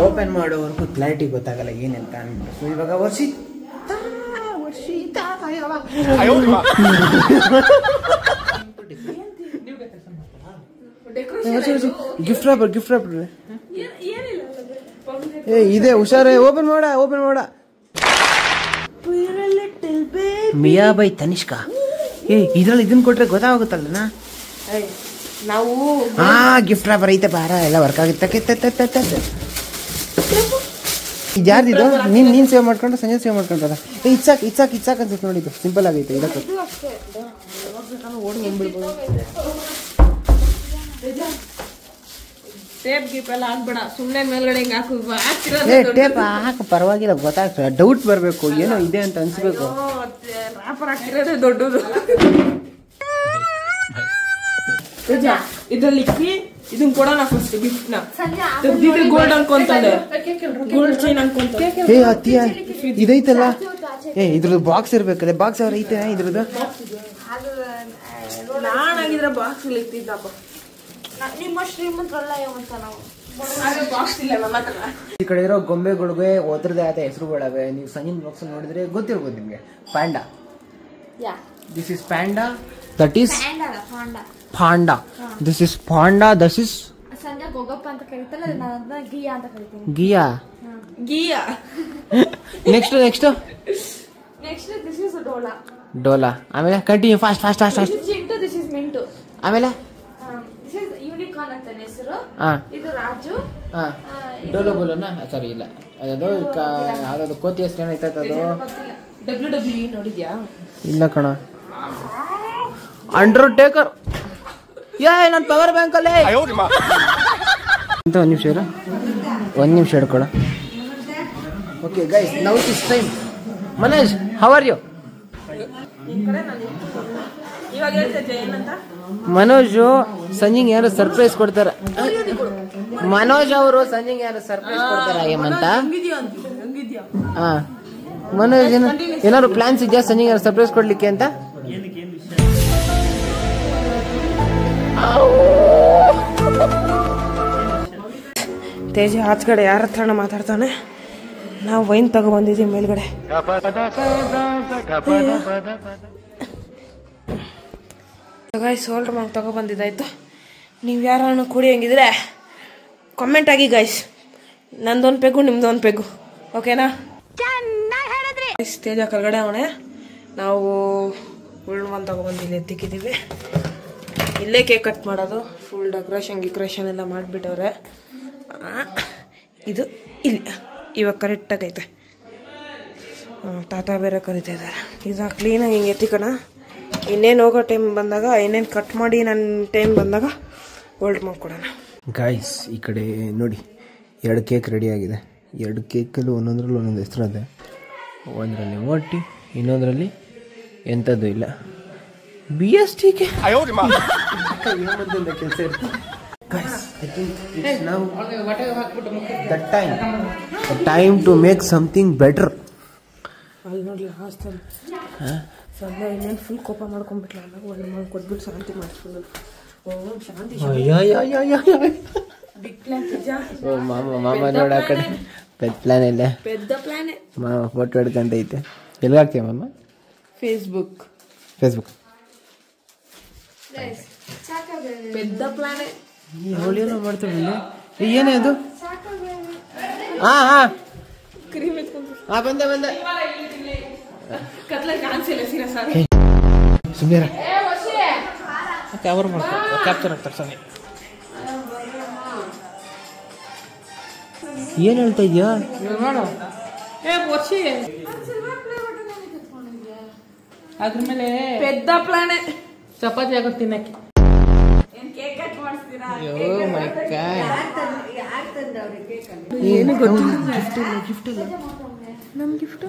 ಓಪನ್ ಮಾಡೋವರೆಗೂ ಕ್ಲಾರಿಟಿ ಗೊತ್ತಾಗಲ್ಲ ಏನಂತ ಅನ್ಬಿಟ್ಟು. ಸೊ ಇವಾಗ ಗಿಫ್ಟ್ ರ್ಯಾಪರ್ ಏ ಇದೆ, ಹುಷಾರೇ. ಓಪನ್ ಮಾಡ ಮಿಯಾ ಬೈ ತನಿಷ್ಕಾ. ಏ ಇದ್ರಲ್ಲಿ ಇದನ್ನ ಕೊಟ್ರೆ ಗೊತ್ತಾಗುತ್ತಲ್ಲ. ನಾವು ಗಿಫ್ಟ್ ರ್ಯಾಪರ್ ಐತೆ ಬಾರ, ಎಲ್ಲ ವರ್ಕ್ ಆಗುತ್ತೆ. ಇದು ಯಾರ್ದಿದ್ದು? ನೀನ್ ಸೇವ್ ಮಾಡ್ಕೊಂಡು ಸಂಜೆ ಸೇವ್ ಮಾಡ್ಕೊಂಡ್ರ. ಇಚ್ಚಾಕ್ ಅನ್ಸುತ್ತೆ ನೋಡಿದ್ದು. ಸಿಂಪಲ್ ಆಗೈತೆ. ಇದಕ್ಕೆ ಟೇಪ್ ಗೀಪ್ ಎಲ್ಲ ಹಾಕ್ಬೇಡ, ಸುಮ್ಮನೆ ಮೇಲ್ಗಡೆ ಹಿಂಗೆ ಹಾಕು. ಟೇಪ್ ಹಾಕ ಪರವಾಗಿಲ್ಲ, ಗೊತ್ತಾಗ್ತದೆ. ಡೌಟ್ ಬರಬೇಕು, ಏನೋ ಇದೆ ಅಂತ ಅನ್ಸ್ಬೇಕು. ರ್ಯಾಪರ್ ಹಾಕಿರೋದೇ ದೊಡ್ಡದು. ಇದ್ರಲ್ಲಿ ಇಕ್ಕಿ ಇದನ್ ಕೊಡೋಣ ಫಸ್ಟ್ ಗಿಫ್ಟ್ ನ. ಸಂಜೆ ತೆಗ್ದಿದ್ರೆ ಗೋಲ್ಡ್ ಅನ್ಕೊಂತಾಳೆ, ಗೋಲ್ಡ್ ಚೈನ್ ಅನ್ಕೊಂತಾಳೆ. ಏ ಅತ್ತಿಯ ಇದೈತಲ್ಲ, ಇದ್ರದ್ದು ಬಾಕ್ಸ್ ಇರ್ಬೇಕಲ್ಲ, ಬಾಕ್ಸ್ ಅವ್ರ ಐತೆ ಇದ್ರದ್ದು. ನಾನಾಗಿದ್ರೆ ಬಾಕ್ಸ್ ಇತ್ತಿದ್ದಪ್ಪ. ನಿಮ್ಮ ಶ್ರೀಮಂತರಲ್ಲ ಅಂತ ನಾವು ಬಾಕ್ಸ್ ಇಲ್ಲ ನಮ್ಮ ಹತ್ರ. ಈ ಕಡೆ ಇರೋ ಗೊಂಬೆಗಳಿಗೆ ಓದ್ರದೇ ಆದ ಹೆಸರುಗಳವೆ. ನೀವು ಸಂಜಿನ ಬಾಕ್ಸ್ ನೋಡಿದ್ರೆ ಗೊತ್ತಿರ್ಬೋದು ನಿಮ್ಗೆ. Panda, this is panda, that is panda, this is panda, that is ಸಂಜೆ ಗೊಗಪ್ಪ ಅಂತ ಕರೀತಲ್ಲ, ನಾನು ಗಿಯಾ ಅಂತ ಕರಿತೀನಿ. Gia. Next this is Dola. ಆಮೇಲೆ continue fast. Chintu, this is Mintu. ಆಮೇಲೆ ದಿಸ್ ಇಸ್ ಯೂನಿಕಾರ್ನ್ ಅಂತ ಹೆಸರು. ಇದು ರಾಜು. ಡೋಲೋ ಬೋಲೋನಾ? ಸಾರಿ ಇಲ್ಲ, ಯಾವ್ದು ಕೋತಿ ಹೆಸರು ಏನೈತೆ ಅದು? WWE ನೋಡಿದ್ಯಾ? ಇಲ್ಲ ಕಣ. ಅಂಡರ್ಟೇಕರ್. ನನ್ನ ಪವರ್ ಬ್ಯಾಂಕ್ ಅಲ್ಲೇ ಅಂತ. ಒಂದ್ ನಿಮಿಷ ಹಿಡ್ಕೊಳ. Okay guys, now it is time. Manoj, how are you? ಇವಾಗ ಹೇಳ್ತಿದ್ದೆ ಏನಂತ? ಮನೋಜು ಸಂಜಿಂಗ್ ಯಾರು ಸರ್ಪ್ರೈಸ್ ಕೊಡ್ತಾರ. ಮನೋಜ್ ಅವರು ಸಂಜಿಂಗ್ ಯಾರು ಸರ್ಪ್ರೈಸ್ ಕೊಡ್ತಾರ ಏಮಂತ? ಹಾ, ಮನೋಜ್ ಏನಾದ್ರು ಪ್ಲಾನ್ಸ್ ಇದೆಯಾ ಸಂಜಿಂಗ್ ಯಾರು ಸರ್ಪ್ರೈಸ್ ಕೊಡ್ಲಿಕ್ಕೆ ಅಂತ? ತೇಜ ಆಚೆಗಡೆ ಯಾರ ಹತ್ರನ ಮಾತಾಡ್ತಾನೆ. ನಾವು ವೈನ್ ತಗೊಬಂದಿದ್ದೀವಿ ಮೇಲ್ಗಡೆ. ಸೋಲ್ಡ್ರ್ ಮಾರ್ಕ್ ತಗೊಬಂದಿದ್ದಾಯ್ತು. ನೀವು ಯಾರನ್ನ ಕುಡಿಯಂಗಿದ್ರೆ ಕಾಮೆಂಟ್ ಆಗಿ ಗೈಸ್. ನಂದೊಂದು ಪೆಗು, ನಿಮ್ದೊಂದು ಪೆಗು, ಓಕೆನಾ? ತೇಜ ಕೆಳಗಡೆ ಅವಣೆ. ನಾವು ಉಳ್ಳುವನ್ ತಗೊಬಂದಿಲ್ಲಿ ಎತ್ತಿಕ್ಕಿದ್ದೀವಿ. ಇಲ್ಲೇ ಕೇಕ್ ಕಟ್ ಮಾಡೋದು. ಫುಲ್ ಡೆಕೋರೇಷನ್ ಎಲ್ಲ ಮಾಡಿಬಿಟ್ಟವ್ರೆ. ಇದು ಇಲ್ಲಿ ಇವಾಗ ಕರೆಕ್ಟಾಗೈತೆ. ತಾತ ಬೇರೆ ಕರಿತಾ ಇದ್ದಾರೆ. ಇದು ಕ್ಲೀನಾಗಿ ಹಿಂಗೆ ಎತ್ತಿಕೋಣ. ಇನ್ನೇನು ಹೋಗೋ ಟೈಮ್ ಬಂದಾಗ, ಇನ್ನೇನು ಕಟ್ ಮಾಡಿ ನನ್ನ ಟೈಮ್ ಬಂದಾಗ ಹೋಲ್ಡ್ ಮಾಡ್ಕೊಡೋಣ. ಗಾಯ್ಸ್, ಈ ಕಡೆ ನೋಡಿ, 2 ಕೇಕ್ ರೆಡಿ ಆಗಿದೆ. 2 ಕೇಕಲ್ಲೂ ಒಂದೊಂದ್ರಲ್ಲಿ ಒಂದೊಂದು ಹೆಸರದೆ. ಒಂದರಲ್ಲಿ ಮೊಟ್ಟಿ, ಇನ್ನೊಂದರಲ್ಲಿ ಎಂಥದ್ದು ಇಲ್ಲ. BST ಕೆಲಸ ಇರ್ತದೆ. Guys, I think it's now the time to make something better. ಅಲ್ಲಿ ನೋಡ್ಲಿ ಹಾಸ್ಟೆಲ್ ಸದ್ಯ ಇನ್ನೇನು ಫುಲ್ ಕೋಪ ಮಾಡ್ಕೊಂಡ್ಬಿಟ್ಲ. ಒಂದು ಮಾಡಿ ಕೊಟ್ಬಿಟ್ಟು ಶಾಂತಿ ಮಾಡಿಸ್ಕೊಂಡು ಶಾಂತಿ ಬಿಗ್ ಪ್ಲಾನ್. ಮಾಮ ನೋಡ ಆ ಕಡೆ ಪೆದ್ ಪ್ಲಾನ್ ಇಲ್ಲ, ಪೆದ್ದ ಪ್ಲಾನೆ. ಮಾಮ ಫೋಟೋ ಹಿಡ್ಕೊಂಡೈತೆ. ಎಲ್ಲಿಗಾಗ್ತೀಯ ಮಾಮ? ಫೇಸ್ಬುಕ್ ಪೆದ್ದ ಪ್ಲಾನೆ. ಹೋಳಿಯೆಲ್ಲ ಮಾಡ್ತಾರಲ್ಲ, ಏನೇ ಅದು? ಕ್ರೀಮ್ ಎತ್ಕೊಂಡು ಬಂದೆ ಕತ್ಲೆ ಕಾಣಿಸಿಲ್ಲ ಸೀರಾ ಸರ್. ಸುಮ್ಮನೆ ಕವರ್ ಮಾಡ್ತಾರೆ, ಕ್ಯಾಪ್ಚರ್ ಆಗ್ತಾರೆ ಸರಿ. ಏನ್ ಹೇಳ್ತಾ ಇದೀಯಾ? ಅದ್ರ ಮೇಲೆ ಪೆದ್ದ ಪ್ಲಾನೆ. ಚಪಾತಿ ಆಗುತ್ತೆ ತಿನ್ನಕ್ಕೆ. ಏನು ಗಿಫ್ಟ್ ಇಲ್ಲ. ನಮ್ ಗಿಫ್ಟ್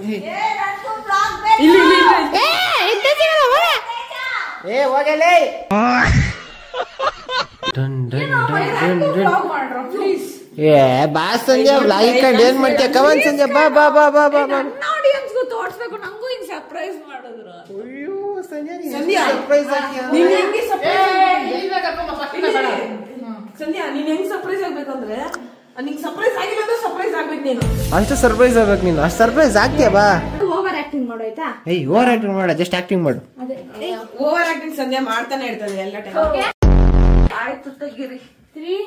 ಬಾ ಸಂಜೆ ಬ್ಲಾಗ್ ಇಟ್ಕೊಂಡು ಏನ್ ಮಾಡ್ತೀಯ? ಕವನ್ ಸಂಜೆ ಬಾ ಬಾ ಬಾ ಬಾ ಬಾ ಬಾ. ಆಡಿಯನ್ಸ್ಗೂ ತೋರ್ಸ್ಬೇಕು, ನಂಗೂ ಹಿಂಗ್ ಸರ್ಪ್ರೈಸ್ ಮಾಡಿದ್ರು. ಅಯ್ಯೋ ಸಂಜೆ ಸಂಧ್ಯಾ, ನೀನ್ ಹೆಂಗ್ ಸರ್ಪ್ರೈಸ್ ಆಗ್ಬೇಕಂದ್ರೆ, ನಿಂಗೆ ಸರ್ಪ್ರೈಸ್ ಆಗಿಲ್ಲ ಅಂದ್ರೆ ಸರ್ಪ್ರೈಸ್ ಆಗ್ಬೇಕು ನೀನು. ಅಷ್ಟು ಸರ್ಪ್ರೈಸ್ ಆಗ್ಬೇಕು ನೀನು. ಅಷ್ಟು ಸರ್ಪ್ರೈಸ್ ಆಗ್ತೀಯ ಬಾ. ಓವರ್ ಆಕ್ಟಿಂಗ್ ಮಾಡು ಆಯ್ತಾ? ಓವರ್ ಆಕ್ಟಿಂಗ್ ಮಾಡ, ಜಸ್ಟ್ ಆಕ್ಟಿಂಗ್ ಮಾಡು. ಓವರ್ ಆಕ್ಟಿಂಗ್ ಸಂಧ್ಯಾ ಮಾಡ್ತಾನೆ ಇರ್ತದೆ ಎಲ್ಲ ಟೈಮ್. ಆಯ್ತು ತೆಗೀರಿ. 3,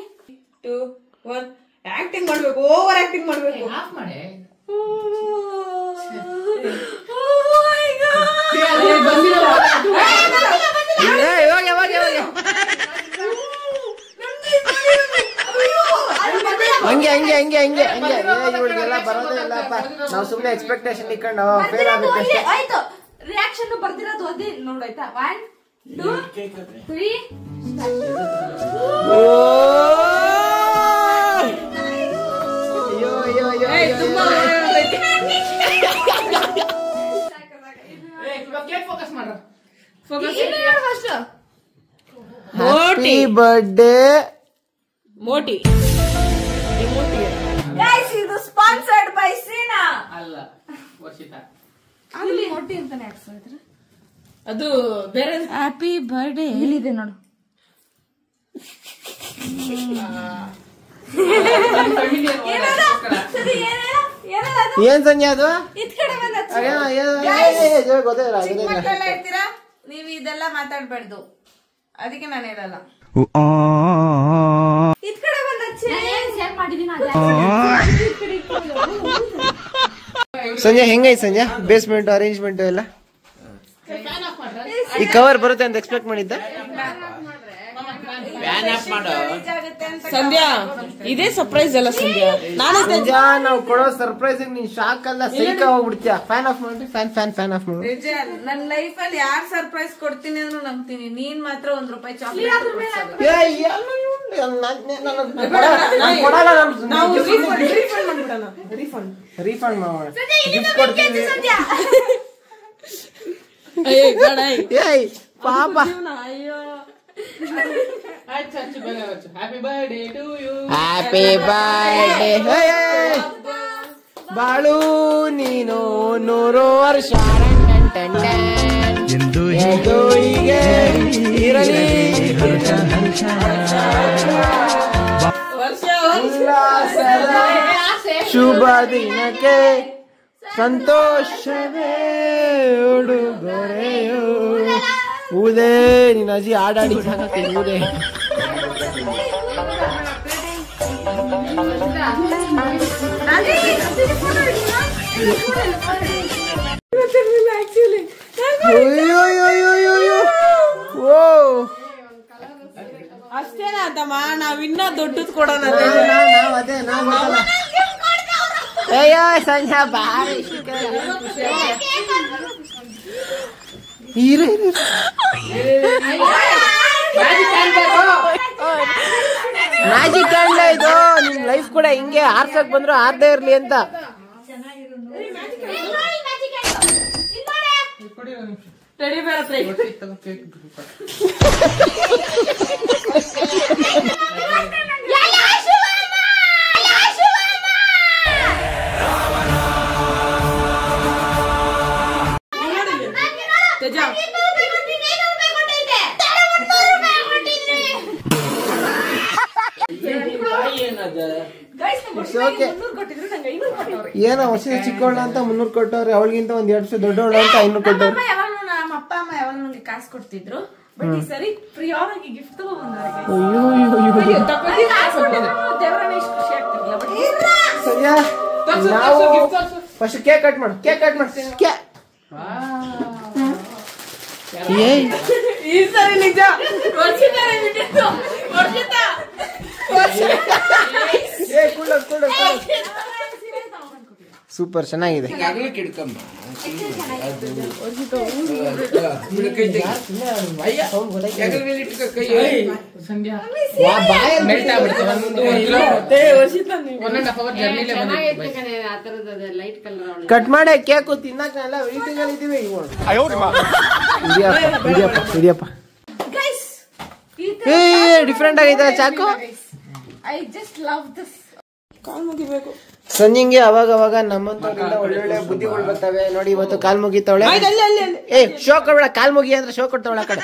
2, 1 ಆಕ್ಟಿಂಗ್ ಮಾಡ್ಬೇಕು. ಓವರ್ ಆಕ್ಟಿಂಗ್ ಮಾಡ್ಬೇಕು. ಆಫ್ ಮಾಡಿ. ಹಂಗೆ ಇವಳಿಗೆಲ್ಲ ಬರೋದೇ ಇಲ್ಲಪ್ಪ. ನಾವು ಸುಮ್ಮನೆ ಎಕ್ಸ್ಪೆಕ್ಟೇಷನ್ ಇಟ್ಕೊಂಡು ಫೇಲ್ ಆಗುತ್ತೆ. ಆಯ್ತು, ರಿಯಾಕ್ಷನ್ ಬರ್ದಿರೋದು ಅದೇ ನೋಡಾಯ್ತಾ? 1, 2, 3 ಫೋಕಸ್ ಮಾಡ್ರ. ಹ್ಯಾಪಿ ಬರ್ಡೇ ಮೋಟಿ. ಇದು ಸ್ಪಾನ್ಸರ್ಡ್ ಬೈ ಸೀನಾ. ಅಲ್ಲ ವರ್ಷಿತಾ. ಮೋಟಿ ಅಂತಾನೆ ಹಾಕ್ಸಿದ್ರೆ ಅದು ಬೇರೆ. ಹ್ಯಾಪಿ ಬರ್ಡೇ ಇಲ್ಲಿದೆ ನೋಡು. ಏನ್ ಸಂಜೆ ಅದು ಇರ್ತೀರಾ ನೀವು, ಇದೆಲ್ಲ ಮಾತಾಡ್ಬಾರ್ದು, ಅದಕ್ಕೆ ನಾನು ಹೇಳಲ್ಲ. ಇದ್ ಕಡೆ ಸಂಜೆ ಹೆಂಗೈತೆ ಸಂಜೆ ಬೇಸ್ಮೆಂಟ್ ಅರೇಂಜ್ಮೆಂಟ್ ಎಲ್ಲ? ಈ ಕವರ್ ಬರುತ್ತೆ ಅಂತ ಎಕ್ಸ್ಪೆಕ್ಟ್ ಮಾಡಿದ್ದ? ಸಂಧ್ಯಾ ಇದೇ ಸರ್ಪ್ರೈಸ್ ಅಲ್ಲ ಸಂಧ್ಯಾ? ಸಂಧ್ಯಾ ನಾವು ಕೊಡೋ ಸರ್ಪ್ರೈಸ್ ನೀನ್ ಶಾಕ್ ಅಲ್ಲ ಸೈಕ ಹೋಗ್ಬಿಡ್ತೀಯ. ಫ್ಯಾನ್ ಆಫ್ ಮಾಡಿ, ಫ್ಯಾನ್ ಆಫ್ ಮಾಡಿ. ನಿಜ, ನನ್ನ ಲೈಫ್ ಅಲ್ಲಿ ಯಾರ್ ಸರ್ಪ್ರೈಸ್ ಕೊಡ್ತೀನಿ ಅಂದ್ರೂ ನಂಬ್ತೀನಿ. ನೀನ್ ಮಾತ್ರ ₹1 ಚಾಕ್ಲೇಟ್ ರೀಫಂಡ್ ಮಾಡೋಣ. ಗಿಫ್ಟ್ ಕೊಡ್ತೀವಿ. ಪಾಪ happy birthday to you. Happy birthday ಬಾಳು ನೀನು 100 ವರ್ಷ ಎಂದು ಹೀಗೆ ಇರಲಿ ಉಲ್ಲಾಸದ ಶುಭ ದಿನಕ್ಕೆ ಸಂತೋಷವೇ ಉಡುಗೊರೆಯೋ. ಊದೇ ನಿನ್ನ ಅಜ್ಜಿ ಆಡಾಡಿ ಸಾಕತ್ತೆ ಊದೇ. ಅಷ್ಟೇನಾ ಅಂತಮ್ಮ, ನಾವಿನ್ನ ದೊಡ್ಡದ್ ಕೊಡೋಣ. ಅಯ್ಯೋ ಸಂಧ್ಯಾ ಬಾರಿ ಮ್ಯಾಜಿಕ್ ಕ್ಯಾಂಡಲ್ ಇದು. ನಿಮ್ ಲೈಫ್ ಕೂಡ ಹಿಂಗೆ ಆರ್ಸಕ್ ಬಂದ್ರು ಆರ್ದೇ ಇರ್ಲಿ ಅಂತ. ಏನೋ ವರ್ಷದ ಚಿಕ್ಕವಳ ಅಂತ 300 ಕೊಟ್ಟವ್ರೆ, ಅವಳಿಗಿಂತ ಒಂದ್ 2 ವರ್ಷ ದೊಡ್ಡವಳ ಅಂತ 500 ಕೊಟ್ಟವ್ರೆ. ನಮ್ಮ ಅಪ್ಪ ಅಮ್ಮ ಯಾವಾಗ ನಂಗೆ ಕಾಸು ಕೊಡ್ತಿದ್ರು, ಬಟ್ ಈ ಸರಿ ಪ್ರಿಯರ್ ಆಗಿ ಗಿಫ್ಟ್ ತಗೊಂಡ್ಬಂದವ್ರಿಗೆ. ನಾವು ಫಸ್ಟ್ ಕೇಕ್ ಕಟ್ ಮಾಡು. ಈ ಸರಿ ನಿಜ ಸೂಪರ್ ಚೆನ್ನಾಗಿದೆ. ಕಟ್ ಮಾಡಿ ಕೇಕು ತಿನ್ನಕ್ಕೆಲ್ಲ ವೈಟಿಂಗ್ ಅಲ್ಲಿ ಇದೀವಿ. ಇಡಿಯಪ್ಪ ಡಿಫ್ರೆಂಟ್ ಆಗಿದೆ ಚಾಕು. ಸಂಜಿಂಗೆ ಅವಾಗ ನಮ್ಮಂತವ್ರಿಂದ ಒಳ್ಳೊಳ್ಳೆ ಬುದ್ಧಿಗಳು ಬರ್ತವೆ ನೋಡಿ. ಇವತ್ತು ಕಾಲ್ ಮುಗಿತವಳೆ. ಶೋ ಕೊಡ್ಬೇಡ, ಕಾಲ್ ಮುಗಿ ಅಂದ್ರೆ ಶೋ ಕೊಡ್ತಾವಳ ಕಡೆ.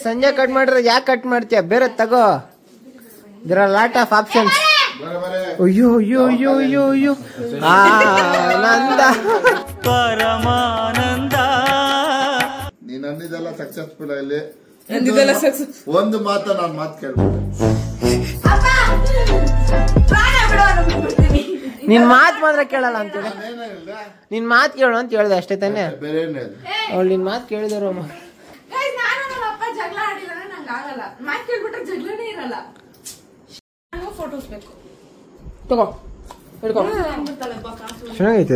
ಸಂಜೆ ಕಟ್ ಮಾಡಿದ್ರೆ ಯಾಕೆ ಕಟ್ ಮಾಡ್ತೀಯ? ಬೇರೆ ತಗೋ. There are lot of options. ಅಯ್ಯೋ ಆನಂದ ಪರಮಾನಂದ. ನೀನ್ ಅಂದಿದ್ದೆಲ್ಲ ಸಕ್ಸಸ್ಫುಲ್ ಅಲ್ಲಿ ಒಂದು ಮಾತ ನಾನ್ ಮಾತು ಕೇಳ್ಬೋದು. ನಿನ್ ಮಾತ್ ಮಾತ್ರ ಕೇಳಲ್ಲ ಅಂತೇಳಿ, ನಿನ್ ಮಾತ್ ಕೇಳು ಅಂತ ಹೇಳ್ದೆ ಅಷ್ಟೇ ತಾನೆ. ಅವಳು ನಿನ್ ಮಾತ್ ಕೇಳಿದ್ರು. ಜಗಳ ಆಡಿಲ್ಲ ನಂಗೆ ಆಗಲ್ಲ, ಮಾತ್ ಕೇಳ್ಬಿಟ್ರೆ ಜಗಳನೇ ಇರಲ್ಲ. ಫೋಟೋಸ್ ಬೇಕು, ತಗೋ ಚೆನ್ನಾಗೈತೆ.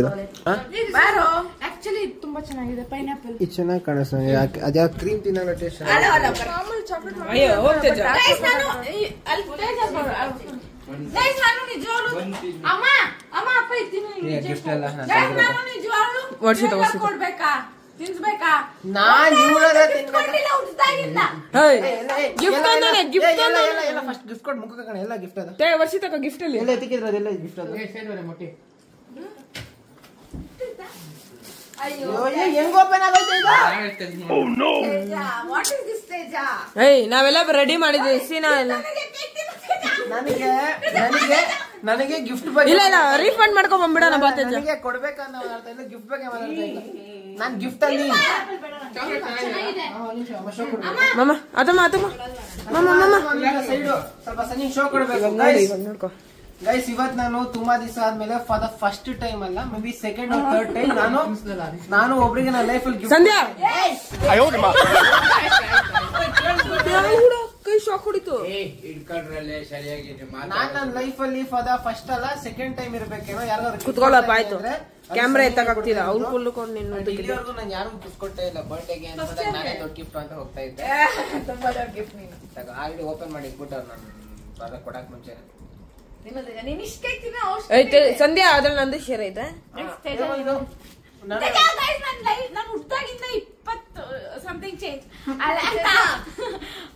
ಆಕ್ಚುಲಿ ತುಂಬಾ ಚೆನ್ನಾಗಿದೆ. ಪೈನಾಪಲ್ ಇದು ಚೆನ್ನಾಗಿ ಕಾಣಿಸ್ತದೆ. ಅದ್ಯಾವ ಕ್ರೀಮ್ ತಿನ್ನಲ್ಲ ಟೇಸ್ಟ್. ನಾನು ನಿಜವಾಗ್ಲೂ ಅಮ್ಮ ಅಮ್ಮ ಅಪ್ಪ ಇದ್ದೀನಿ ಗಿಫ್ಟ್ ಎಲ್ಲ ನಾನು ನಿಜವಾಗ್ಲೂ ಕೊಡ್ಬೇಕಾ ತಿನ್ಸ್ಬೇಕಾ ನಾನ್ ಕೊಟ್ಟಿಲ್ಲ ಹುಟ್ಟಿದಾಗಿಂದ ಫಸ್ಟ್ ಗಿಫ್ಟ್ ಕೊಟ್ಟು ಮುಖ ಕಣ ಎಲ್ಲ ಗಿಫ್ಟ್ ಅದ ವರ್ಷ ತಕ ಗಿಫ್ಟ್ ಅಲ್ಲಿ ಎಲ್ಲ ಎತ್ತಿಕ್ಕಿದ್ರ ಅದೆಲ್ಲ ಗಿಫ್ಟ್ ಅದ ಮೊಟ್ಟಿ ಹೆಂಗ್ ಓಪನ್ ಆಗೈತೆ ವಾಟ್ ಇಸ್ ದಿಸ್ ತೇಜ ಏಯ್ ನಾವೆಲ್ಲ ರೆಡಿ ಮಾಡಿದ್ವಿ ಸೀನಾ ಎಲ್ಲ ನನಗೆ ಗಿಫ್ಟ್ ಇಲ್ಲ ಇಲ್ಲ ರೀಫಂಡ್ ಮಾಡ್ಕೊಂಡ್ ಬಂದ್ಬಿಡೋಣ ಬಾ ತೇಜ ನನಗೆ ಕೊಡ್ಬೇಕಂತ ಮಾತಾಡ್ತಾ ಇಲ್ಲ ಗಿಫ್ಟ್ ಬಗ್ಗೆ ಮಾತಾಡ್ತಾ ಇಲ್ಲ ನಾನು ಗಿಫ್ಟ್ ಅಲ್ಲಿ ಮಾಮ ಅದಮ್ಮ ಸೈಡು ಸ್ವಲ್ಪ ಸನಿ ಶೋ ಕೊಡ್ಬೇಕು ನೋಡ್ಕೋ ಗೈಸ್ ಇವತ್ತು ನಾನು ತುಂಬಾ ದಿವಸ ಆದ್ಮೇಲೆ ಫಾರ್ ದ ಫಸ್ಟ್ ಟೈಮ್ ಅಲ್ಲ may be second R third time ನಾನು ಒಬ್ರಿಗೆ ನನ್ನ ಲೈಫ್ ಅಲ್ಲಿ ಸಂಧ್ಯಾ ಕೈ ಶಾಕ್ ಹೊಡಿತು ಇಟ್ಕೊಂಡ್ರಲ್ಲೇ ಸರಿಯಾಗಿದೆ ನಾನು ನನ್ನ ಲೈಫ್ ಅಲ್ಲಿ ಫಾರ್ ದ ಫಸ್ಟ್ ಅಲ್ಲ ಸೆಕೆಂಡ್ ಟೈಮ್ ಇರ್ಬೇಕೇನೋ ಯಾರಿಗಾದ್ರು ಕುತ್ಕೊಳ್ಳಪ್ಪ ಆಯ್ತು ಕ್ಯಾಮ್ರಾ ಎತ್ತಕ್ಕಾಗ್ತಿಲ್ಲ ಅವ್ರು ಫುಲ್ ಕೊಂಡು ನಿನ್ನ ಇಲ್ಲಿವರೆಗೂ ನಾನು ಯಾರಿಗೂ ಗಿಫ್ಟ್ ಕೊಟ್ಟೇ ಇಲ್ಲ ಬರ್ಡೇಗೆ ಅಂತ ನಾನೇ ದೊಡ್ಡ ಗಿಫ್ಟ್ ಅಂತ ಹೋಗ್ತಾ ಇದ್ದೆ ತುಂಬಾ ದೊಡ್ಡ ಗಿಫ್ಟ್ ನೀನು ಆಲ್ರೆಡಿ ಓಪನ್ ಮಾಡಿ ಇಟ್ಬಿಟ್ಟು ನಾನು ಅದಕ್ಕೆ ಕೊಡಕ್ ಮುಂಚೆ ನೀನ್ ಇಷ್ಟ ಕೇಕ್ ತಿನ್ನೋ ಐತೆ ಸಂಧ್ಯಾ ಅದ್ರಲ್ಲಿ ನಂದು ಶೇರ್ ಐತೆ ನಾನು ಹುಟ್ಟಾಗಿಂದ 20 ಸಮಥಿಂಗ್ ಚೇಂಜ್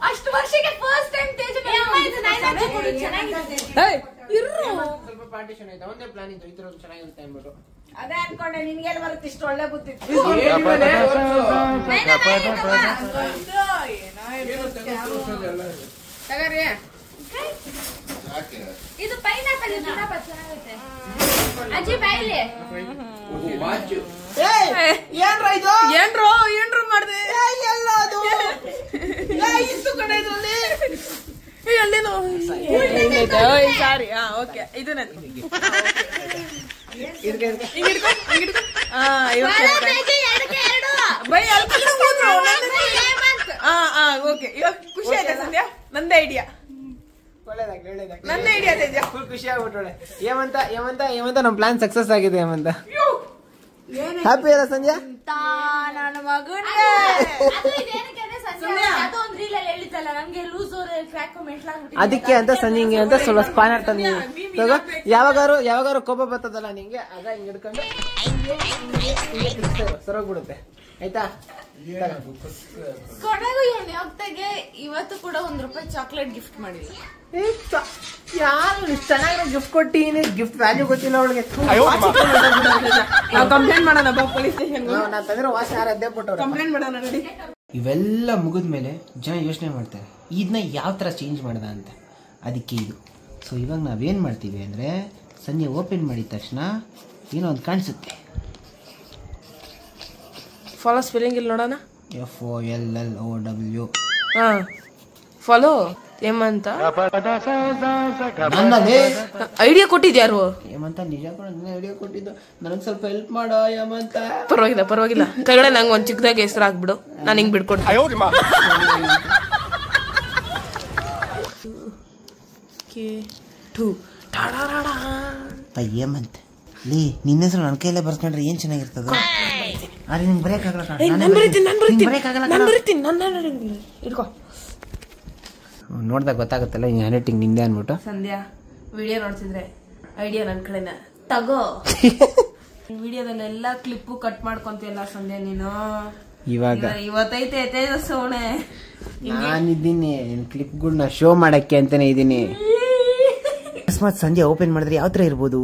ಅಷ್ಟು ವರ್ಷಕ್ಕೆ ಫಸ್ಟ್ ಟೈಮ್ ತೇಜ ಸ್ವಲ್ಪ ಪಾರ್ಟಿಷನ್ ಐತೆ ಒಂದೇ ಪ್ಲಾನ್ ಇತ್ತು ಈ ತರ ಚೆನ್ನಾಗಿರುತ್ತೆ ಅನ್ಬಿಟ್ಟು ಅದೇ ಅನ್ಕೊಂಡೆ ನಿನ್ಗೆಲ್ಲ ಬರುತ್ತೆ ಇಷ್ಟು ಒಳ್ಳೆ ಗೊತ್ತಿತ್ತು ಇದು ಪೈನಾಪಲ್ ಚೆನ್ನಾಗುತ್ತೆ ಅಜ್ಜಿ ಬಾಯಿಲಿ ಏನ್ರು ಮಾಡ್ದೆ ಎಲ್ಲ ಅದು ಇತ್ತು ಕಡೆ ಇದ್ರಲ್ಲಿ ಅಲ್ಲೇನೋ ಸಾರಿ ಹಾ ಓಕೆ ಇದು ನನಗೆ ಓಕೆ ಇವಾಗ ಖುಷಿ ಆಯ್ತಾ ಸಂಧ್ಯಾ ನಂದೇ ಐಡಿಯಾ ನಂದೇ ಐಡಿಯಾ ತೇಜ ಫುಲ್ ಖುಷಿ ಆಗ್ಬಿಟ್ಟೋಳೆ ಏಮಂತ ನಮ್ ಪ್ಲಾನ್ ಸಕ್ಸಸ್ ಆಗಿದೆ ಏಮಂತ ಹ್ಯಾಪಿ ಅಲ್ಲ ಸಂಧ್ಯಾ ನನ್ನ ಮಗನ ಅದೊಂದು ರೀಲ್ ಅಲ್ಲಿ ಹೇಳಿದ್ದಲ್ಲ ನಮ್ಗೆ ಲೂಸ್ ಕ್ರ್ಯಾಕ್ ಅದಕ್ಕೆ ಅಂತ ಸಂಜಿಂಗೆ ಅಂತ ಸ್ವಲ್ಪ ಸ್ಪಾನರ್ ತಂದಿ ಯಾವಾಗಾರು ಕೋಪ ಬರ್ತದಲ್ಲ ನಿಂಗೆ ಆಗ ಹಿಂಗ್ ಹಿಡ್ಕೊಂಡು ಸರೋಗ್ಬಿಡುತ್ತೆ ಆಯ್ತಾ ಕೊನೆಗೂ ಇವನು ಹೋಗ್ತಾಗೆ ಇವತ್ತು ಕೂಡ ₹1 ಚಾಕ್ಲೇಟ್ ಗಿಫ್ಟ್ ಮಾಡಿಲ್ಲ ಯಾರು ಇಷ್ಟು ಚೆನ್ನಾಗಿರೋ ಗಿಫ್ಟ್ ಕೊಟ್ಟಿನಿ ಗಿಫ್ಟ್ ವ್ಯಾಲ್ಯೂ ಗೊತ್ತಿಲ್ಲ ಅವಳಿಗೆ ನಾವು ಕಂಪ್ಲೇಂಟ್ ಮಾಡೋಣ ಬಾ ಪೊಲೀಸ್ ಸ್ಟೇಷನ್ ನಾನು ತಂದಿರೋ ವಾಸ ಯಾರು ಅದೇ ಬಿಟ್ಟವ್ರು ಕಂಪ್ಲೇಂಟ್ ಮಾಡೋಣ ನೋಡಿ ಇವೆಲ್ಲ ಮುಗಿದ್ಮೇಲೆ ಜನ ಯೋಚನೆ ಮಾಡ್ತಾರೆ ಇದನ್ನ ಯಾವ ಥರ ಚೇಂಜ್ ಮಾಡ್ದ ಅಂತ ಅದಕ್ಕೆ ಇದು ಸೊ ಇವಾಗ ನಾವೇನು ಮಾಡ್ತೀವಿ ಅಂದರೆ ಸಂಜೆ ಓಪನ್ ಮಾಡಿದ ತಕ್ಷಣ ಏನೋ ಒಂದು ಕಾಣಿಸುತ್ತೆ ಫಾಲೋ ಸ್ಪೆಲ್ಲಿಂಗ್ ಇಲ್ಲಿ ನೋಡೋಣ FOLLOW ಹಾಂ ಫಾಲೋ ಏಮಂತ ನನ್ನದೇ ಐಡಿಯಾ ಕೊಟ್ಟಿದ್ಯಾರು ಏಮಂತ ನಿಜ ಕೂಡ ಐಡಿಯಾ ಕೊಟ್ಟಿದ್ದು ನನಗೆ ಸ್ವಲ್ಪ ಹೆಲ್ಪ್ ಮಾಡೋ ಏಮಂತ ಪರವಾಗಿಲ್ಲ ಕೆಳಗಡೆ ನಂಗೆ ಒಂದು ಚಿಕ್ಕದಾಗಿ ಹೆಸರು ಹಾಕ್ಬಿಡು ನಾನು ಹಿಂಗೆ ಬಿಡ್ಕೊಡ್ತೀನಿ ಏಮಂತ ಲೀ ನಿನ್ನ ಹೆಸರು ನನ್ನ ಕೈಯಲ್ಲೇ ಬರ್ಸ್ಕೊಂಡ್ರೆ ಏನ್ ಚೆನ್ನಾಗಿರ್ತದ ಅರೆ ನಿಂಗೆ ಬ್ರೇಕ್ ಇಟ್ಕೋ ನೋಡ್ದಾಗ ಗೊತ್ತಾಗುತ್ತಲ್ಲ ಈ ಹ್ಯಾಂಡ್ ರೈಟಿಂಗ್ ನಿಂದೆ ಅನ್ಬಿಟ್ಟು ಸಂಧ್ಯಾ ವಿಡಿಯೋ ನೋಡ್ತಿದ್ರೆ ಐಡಿಯಾ ನನ್ನ ಕಡೆನ ತಗೋ ವಿಡಿಯೋದಲ್ಲೆಲ್ಲ ಕ್ಲಿಪ್ಪು ಕಟ್ ಮಾಡ್ಕೊಂತೀಯಲ್ಲ ಸಂಧ್ಯಾ ನೀನು ಇವಾಗ ಇವತ್ತೈತೆ ತೇಜ ಸೋಣೆ ನಾನಿದ್ದೀನಿ ಕ್ಲಿಪ್ಗಳನ್ನ ಶೋ ಮಾಡಕ್ಕೆ ಅಂತಾನೆ ಇದ್ದೀನಿ ಅಕಸ್ಮಾತ್ ಸಂಜೆ ಓಪನ್ ಮಾಡಿದ್ರೆ ಯಾವ ತರ ಇರ್ಬೋದು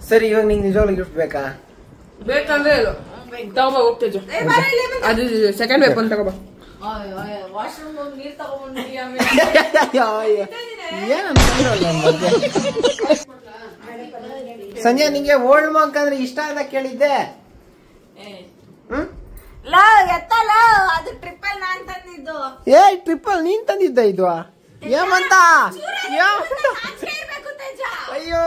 ಸರಿ ಇವಾಗ ನಿಂಗೆ ನಿಜವಾಗ್ಲೂ ಗಿಫ್ಟ್ ಬೇಕಾ ಬೇಕಂದ್ರೆ ತಗೋಬಾ ಹೋಗ್ತೇಜು ಅದು ಸೆಕೆಂಡ್ ವೇಪನ್ ತಗೋಬಾ ವಾಶ್ರೂಮ್ ಹೋಗಿ ನೀರ್ ತಗೊಂಡ್ಬಂದ್ಬಿಡಿ ಸಂಜೆ ನಿಂಗೆ ಓಲ್ಡ್ ಮಾಂಕ್ ಅಂದ್ರೆ ಇಷ್ಟ ಅಂತ ಕೇಳಿದ್ದೆ ಎತ್ತಲ್ಲ ಅದು ಟ್ರಿಪಲ್ ನಾನ್ ತಂದಿದ್ದು ಟ್ರಿಪಲ್ ನೀನ್ ತಂದಿದ್ದ ಇದು ಏಮಂತ ಅಯ್ಯೋ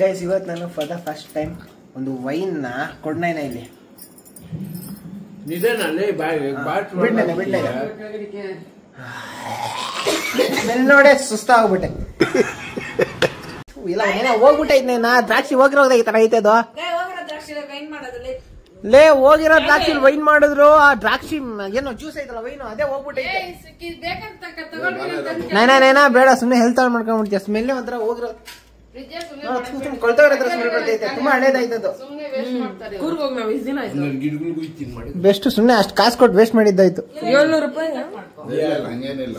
ಗೈಸ್ ಇವತ್ತು ನಾನು ಫಾರ್ ದ ಫಸ್ಟ್ ಟೈಮ್ ಒಂದು ವೈನ್ ನ ಕೊಡ್ನೈನ ಇಲ್ಲಿ ಬಿಡ್ನೆ ನೋಡೆ ಸುಸ್ತಾಗ್ಬಿಟ್ಟೆ ಇಲ್ಲ ಏನೋ ಹೋಗ್ಬಿಟ್ಟೈತೆ ನಾ ದ್ರಾಕ್ಷಿ ಹೋಗಿರೋದ ಈ ತರ ಐತೆ ಅದು ಲೇ ಹೋಗಿರೋ ದ್ರಾಕ್ಷಿ ವೈನ್ ಮಾಡಿದ್ರು ಆ ದ್ರಾಕ್ಷಿ ಏನೋ ಜ್ಯೂಸ್ ಐತಲ್ಲ ವೈನ್ ಅದೇ ಹೋಗ್ಬಿಟ್ಟೈತೆ ನೈನಾ ಬೇಡ ಸುಮ್ಮನೆ ಹೆಲ್ತ್ ಹಾಳು ಮಾಡ್ಕೊಂಡ್ಬಿಡ್ತೀಯ ಸ್ಮೆಲ್ ಒಂಥರ ಹೋಗಿರೋ ಕೊಳ್ತೋಗಿರೋ ಸ್ಮೆಲ್ ಬರ್ತೈತೆ ತುಂಬಾ ಹಳೇದಾಯ್ತದು ಬೆಸ್ಟ್ ಸುಮ್ಮನೆ ಅಷ್ಟು ಕಾಸು ಕೊಟ್ಟು ವೇಸ್ಟ್ ಮಾಡಿದ್ದಾಯ್ತು 700 ರೂಪಾಯಿ ಹಂಗೇನಿಲ್ಲ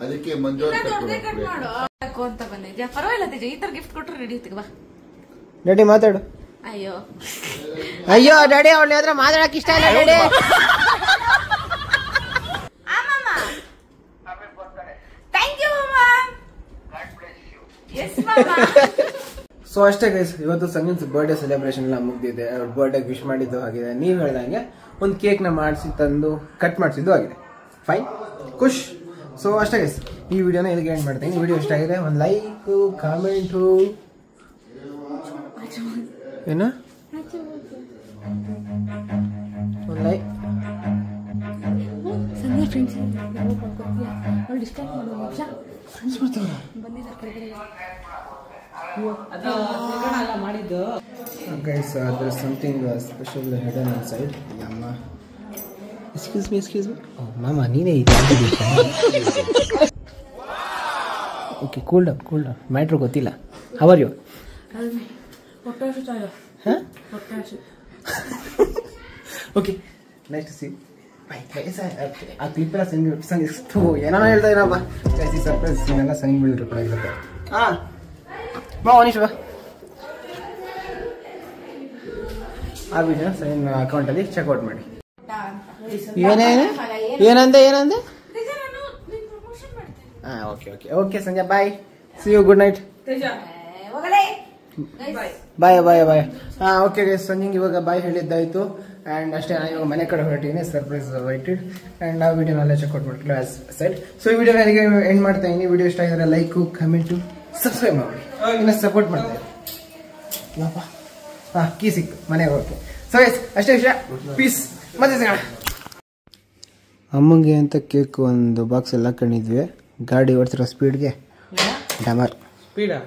ಅದಕ್ಕೆ ಮಂಜೂರು ಅಂತ ಬಂದಿದ್ಯಾ ಪರವಾಗಿಲ್ಲ ತೇಜ ಈ ತರ ಗಿಫ್ಟ್ ಕೊಟ್ರೆ ರೆಡಿ ಬಾ ಡ್ಯಾಡಿ ಮಾತಾಡು ಅಯ್ಯೋ ಡ್ಯಾಡಿ ಅವಳ ಹತ್ರ ಮಾತಾಡಕ್ ಇಷ್ಟ ಇಲ್ಲ ಡ್ಯಾಡಿ ಸೊ ಅಷ್ಟೇ ಗೈಸ್ ಇವತ್ತು ಸಂಗೀತ್ ಬರ್ಡೇ ಸೆಲೆಬ್ರೇಷನ್ ಎಲ್ಲ ಮುಗ್ದಿದೆ ಅವ್ರ ಬರ್ಡೇ ವಿಶ್ ಮಾಡಿದ್ದು ಆಗಿದೆ ನೀವ್ ಹೇಳ್ದಂಗೆ ಒಂದು ಕೇಕ್ ನ ಮಾಡಿಸಿ ತಂದು ಕಟ್ ಮಾಡಿಸಿದ್ದು ಆಗಿದೆ ಫೈನ್ ಖುಷ್ ಸೊ ಅಷ್ಟೇ ಗೈಸ್ ಈ ವಿಡಿಯೋನ ಇಲ್ಲಿಗೆ ಎಂಡ್ ಮಾಡ್ತೀನಿ ವಿಡಿಯೋ ಇಷ್ಟ ಆಗಿದೆ ಒಂದು ಲೈಕ್ ಕಾಮೆಂಟು ಏನ ಒಂದು like Guys, there's something special hidden inside. Yamma. Excuse me. Oh, Mama, neene ide. Okay, cool down. Matter gottilla. How are you? Huh? Okay, nice to see you. Bye. ಆ ಕ್ಲಿಪ್ ಎಲ್ಲ ಸಂಗಿಸ್ತು ಏನೋ ಹೇಳ್ತಾ ಇರಪ್ಪ ಜಾಸ್ತಿ ಸರ್ಪ್ರೈಸ್ ಎಲ್ಲ ಸಂಗಿ ಬಿಡಿದ್ರು ಕೂಡ ಇರುತ್ತೆ ಬಾ ಅನೀಶ್ ಬಾ ಆ ವಿಡಿಯೋ ಸೈನ್ ಅಕೌಂಟಲ್ಲಿ ಚೆಕ್ಔಟ್ ಮಾಡಿ ಏನಂದೆ ಹಾಂ ಓಕೆ ಸಂಜೆ bye see you good night bye ಹಾಂ ಓಕೆ ಸಂಜೆಗೆ ಇವಾಗ ಬಾಯ್ ಹೇಳಿದ್ದಾಯ್ತು ಆ್ಯಂಡ್ ಅಷ್ಟೇ ನಾನು ಇವಾಗ ಮನೆ ಕಡೆ ಹೊರಟಿದ್ದೀನಿ ಸರ್ಪ್ರೈಸ್ ವೈಟೆಡ್ ಆ್ಯಂಡ್ ಆ ವಿಡಿಯೋನೆಲ್ಲ ಚೆಕ್ಔಟ್ ಮಾಡ್ಕೊಳ್ಳಿ ಆಸ್ ಸೆಟ್ ಸೊ ಈ ವಿಡಿಯೋನ ಅಲ್ಲಿಗೆ ಎಂಡ್ ಮಾಡ್ತಾ ಇದ್ದೀನಿ ವಿಡಿಯೋ ಇಷ್ಟ ಆಗಿದ್ರೆ ಲೈಕು ಕಮೆಂಟು ಸಬ್ಸ್ಕ್ರೈಬ್ ಮಾಡಿ ಇನ್ನು ಸಪೋರ್ಟ್ ಮಾಡ್ತಾ ಇದ್ದೀನಿ ಹಾಂ ಕೀ ಸಿಕ್ತು ಮನೆಗೆ ಹೋಗಿ ಸೊ ಅಷ್ಟೇ ವಿಷಯ ಪೀಸ್ ಮತ್ತೆ ಸಿಗೋಣ ಅಮ್ಮಂಗೆ ಅಂತ ಕೇಕ್ ಒಂದು ಬಾಕ್ಸ್ ಎಲ್ಲ ಕಂಡಿದ್ವಿ ಗಾಡಿ ಓಡ್ತಿರೋ ಸ್ಪೀಡ್ಗೆ ಡಮರ್ ಸ್ಪೀಡಾ